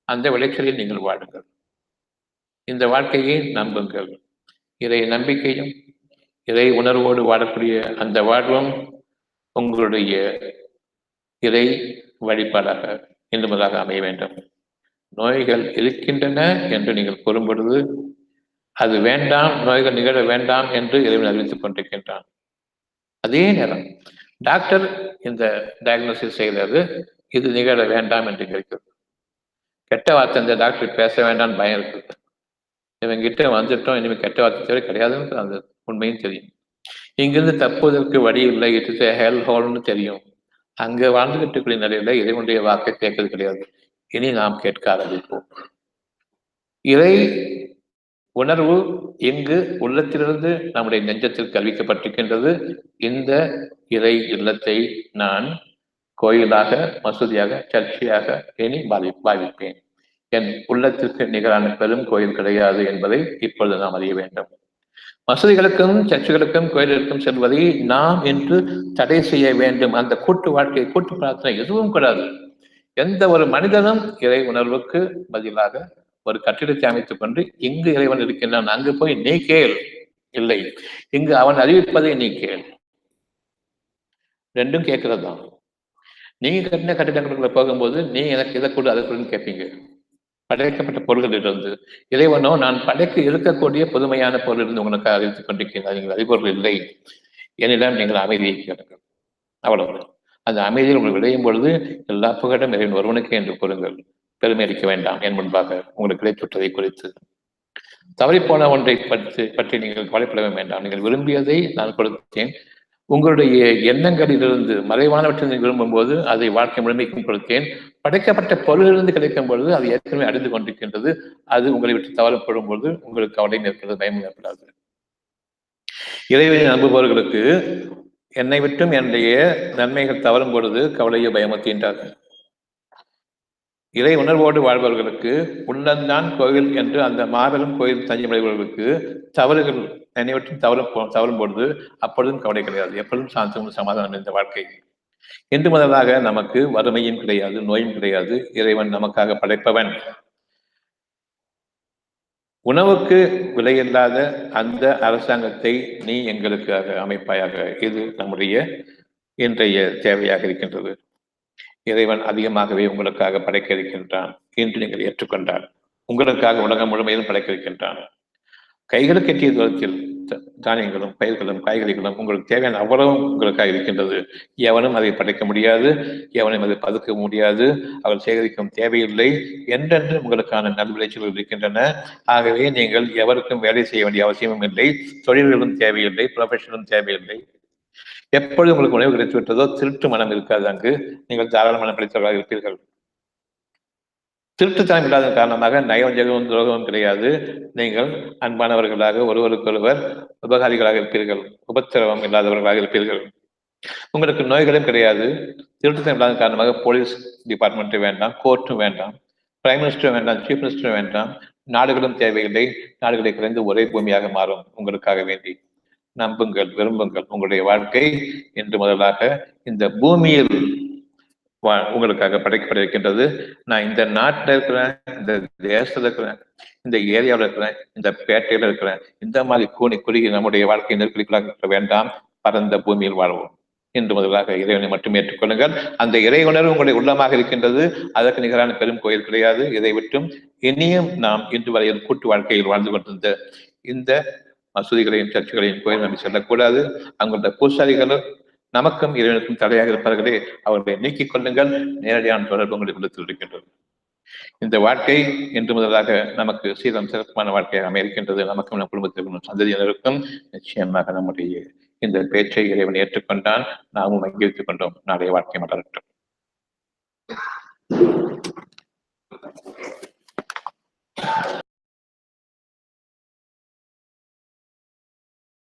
அந்த விளைச்சலில் நீங்கள் வாழுங்கள். இந்த வாழ்க்கையை நம்புங்கள். இறை நம்பிக்கையும் இறை உணர்வோடு வாழக்கூடிய அந்த வாழ்வும் உங்களுடைய இறை வழிபாடாக இன்றுமுதலாக அமைய வேண்டும். நோய்கள் இருக்கின்றன என்று நீங்கள் கூறும் பொழுது அது வேண்டாம், நோய்கள் நிகழ வேண்டாம் என்று இறைவன் அறிவித்துக் கொண்டிருக்கின்றான். அதே நேரம் டாக்டர் இந்த டயக்னோசிஸ் செய்கிறது, இது நிகழ வேண்டாம் என்று இருக்கிறது. கெட்ட வார்த்தை இந்த டாக்டர் பேச வேண்டாம்னு பயம் இருக்குது. இவங்கிட்ட வந்துட்டோம், இனிமேல் கெட்ட வார்த்தை தேவை கிடையாதுன்னு அந்த உண்மையும் தெரியும். இங்கிருந்து தப்புவதற்கு வழி இல்லை, இட் இஸ் ஹெல் ஹோல்னு தெரியும். அங்க வாழ்ந்துகிட்டு இருக்கிற நிலையில இறைவனுடைய வாக்கை கேட்கறது கிடையாது. இனி நாம் கேட்க ஆரம்பிப்போம். இறை உணர்வு இங்கு உள்ளத்திலிருந்து நம்முடைய நெஞ்சத்திற்கு அறிவிக்கப்பட்டிருக்கின்றது. இந்த இறை இல்லத்தை நான் கோயிலாக, மசூதியாக, சர்ச்சையாக இனி பாவிப்பேன். என் உள்ளத்திற்கு நிகரான பெரும் கோயில் கிடையாது என்பதை இப்பொழுது நாம் அறிய வேண்டும். மசூதிகளுக்கும் சர்ச்சுகளுக்கும் கோயில்களுக்கும் செல்வதை நாம் என்று தடை செய்ய வேண்டும். அந்த கூட்டு வாழ்க்கை, கூட்டு பிரார்த்தனை எதுவும் கூடாது. எந்த ஒரு மனிதனும் இறை உணர்வுக்கு பதிலாக ஒரு கட்டிடத்தை அமைத்துக் கொண்டு இங்கு இறைவன் இருக்கின்றான், அங்கு போய் நீ கேள், இல்லை இங்கு அவன் அறிவிப்பதை நீ கேள். ரெண்டும் கேட்கிறது தான். நீங்க கட்டின கட்டிடங்களுக்குள்ள போகும்போது நீ எனக்கு இதை கூட அதை கூட கேட்பீங்க. படைக்கப்பட்ட பொருள்களிலிருந்து இறைவனோ நான் படைக்க இருக்கக்கூடிய புதுமையான பொருளிலிருந்து உங்களுக்கு அறிவித்துக் கொண்டிருக்கிறீர்கள். நீங்கள் அறிபொருள் இல்லை, என்னிடம் நீங்கள் அமைதியை கேளுங்கள். அவ்வளவு. அந்த அமைதியில் உங்களுக்கு விளையும் பொழுது எல்லா புகழும் இறைவன் ஒருவனுக்கு என்று கூறுங்கள். பெருமை அளிக்க வேண்டாம் என் முன்பாக உங்களுக்கு கிடைத்துவிட்டதை குறித்து. தவறிப்போன ஒன்றை பற்றி நீங்கள் கவலைப்படவே வேண்டாம். நீங்கள் விரும்பியதை நான் கொடுத்தேன். உங்களுடைய எண்ணங்களிலிருந்து மறைவானவற்றை நீங்கள் விரும்பும் போது அதை வாழ்க்கை முழுமைக்கும் கொடுத்தேன். படைக்கப்பட்ட பொருளிலிருந்து கிடைக்கும் பொழுது அது ஏற்கனவே அடைந்து கொண்டிருக்கின்றது. அது உங்களை விட்டு தவறப்படும் பொழுது உங்களுக்கு கவலை ஏற்படுறது, பயமும் ஏற்படாது. இறைவனை நம்புபவர்களுக்கு என்னை விட்டும் என்னுடைய நன்மைகள் தவறும் பொழுது கவலையோ பயமத்தின்றார்கள். இறை உணர்வோடு வாழ்பவர்களுக்கு உள்ளந்தான் கோயில் என்று அந்த மாபெரும் கோயில் தஞ்சமடைபவர்களுக்கு தவறுகள் நினைவற்றும் தவறும் பொழுது அப்பொழுதும் கவலை கிடையாது. எப்பொழுதும் சாந்தமும் சமாதானம் இந்த வாழ்க்கை. இன்று முதலாக நமக்கு வறுமையும் கிடையாது, நோயும் கிடையாது. இறைவன் நமக்காக படைப்பவன். உணவுக்கு விலையில்லாத அந்த அரசாங்கத்தை நீ எங்களுக்காக அமைப்பாயாக. இது நம்முடைய இன்றைய தேவையாக இருக்கின்றது. இறைவன் அதிகமாகவே உங்களுக்காக படைக்க இருக்கின்றான் என்று நீங்கள் ஏற்றுக்கொண்டார். உங்களுக்காக உலகம் முழுமையிலும் படைக்க இருக்கின்றான். கைகளுக்கு எட்டிய தூரத்தில் தானியங்களும் பயிர்களும் காய்கறிகளும் உங்களுக்கு தேவையான அவ்வளவும் உங்களுக்காக இருக்கின்றது. எவனும் அதை படைக்க முடியாது, எவனும் அதை பதுக்க முடியாது, அவள் சேகரிக்கும் தேவையில்லை. என்றென்று உங்களுக்கான நல் விளைச்சல்கள் இருக்கின்றன. ஆகவே நீங்கள் எவருக்கும் வேலை செய்ய வேண்டிய அவசியமும் இல்லை, தொழில்களும் தேவையில்லை, ப்ரொஃபஷனும் தேவையில்லை. எப்பொழுது உங்களுக்கு உணவு கிடைத்து விட்டதோ திருட்டு மனம் இருக்காது. அங்கு நீங்கள் தாராள மனம் படைத்தவர்களாக இருப்பீர்கள். திருட்டுத்தனம் இல்லாத காரணமாக நயவஞ்சகமும் துரோகமும் கிடையாது. நீங்கள் அன்பானவர்களாக ஒருவருக்கொருவர் உபகாரிகளாக இருப்பீர்கள். உபத்திரவம் இல்லாதவர்களாக இருப்பீர்கள். உங்களுக்கு நோய்களும் கிடையாது. திருட்டுத்தனம் இல்லாத காரணமாக போலீஸ் டிபார்ட்மெண்ட்டும் வேண்டாம், கோர்ட்டும் வேண்டாம், பிரைம் மினிஸ்டரும் வேண்டாம், சீஃப் மினிஸ்டரும் வேண்டாம். நாடுகளும் தேவையில்லை. நாடுகளை குறைந்து ஒரே பூமியாக மாறும் உங்களுக்காக வேண்டி. நம்புங்கள், விரும்புங்கள். உங்களுடைய வாழ்க்கை இன்று முதலாக இந்த பூமியில் உங்களுக்காக படைக்கப்பட இருக்கின்றது. நான் இந்த நாட்டில் இருக்கிறேன், இந்த தேசத்துல இருக்கிறேன், இந்த ஏரியாவில் இருக்கிறேன், இந்த பேட்டையில இருக்கிறேன், இந்த மாதிரி கூணி குறுகி நம்முடைய வாழ்க்கை நெருக்கடிகளாக வேண்டாம். பரந்த பூமியில் வாழ்வோம். இன்று முதலாக இறைவனை மட்டும் ஏற்றுக்கொள்ளுங்கள். அந்த இறை உணர்வு உங்களுடைய உள்ளமாக இருக்கின்றது. அதற்கு நிகரான பெரும் கோயில் கிடையாது. இதை விட்டும் இனியும் நாம் இன்று வரையில் கூட்டு வாழ்க்கையில் வாழ்ந்து கொண்டிருந்த இந்த மசூதிகளையும் சர்ச்சுகளையும் கோயில் நம்பி செல்லக்கூடாது. அங்குள்ள பூசாரிகளும் நமக்கும் இறைவனுக்கும் தடையாக இருப்பார்களே, அவர்களை நீக்கிக் கொள்ளுங்கள். நேரடியான தொடர்பு உங்களுடைய உள்ளத்தில் இருக்கின்றது. இந்த வாழ்க்கை இன்று முதலாக நமக்கு சீரம் சிறப்பான வாழ்க்கையாக அமைக்கின்றது. நமக்கும் நம் குடும்பத்திற்கும் சந்ததியினருக்கும் நிச்சயமாக நம்முடைய இந்த பேச்சை இறைவன் ஏற்றுக்கொண்டான். நாமும் அங்கீகரித்துக் கொண்டோம். நாளைய வாழ்க்கை மலரட்டும்.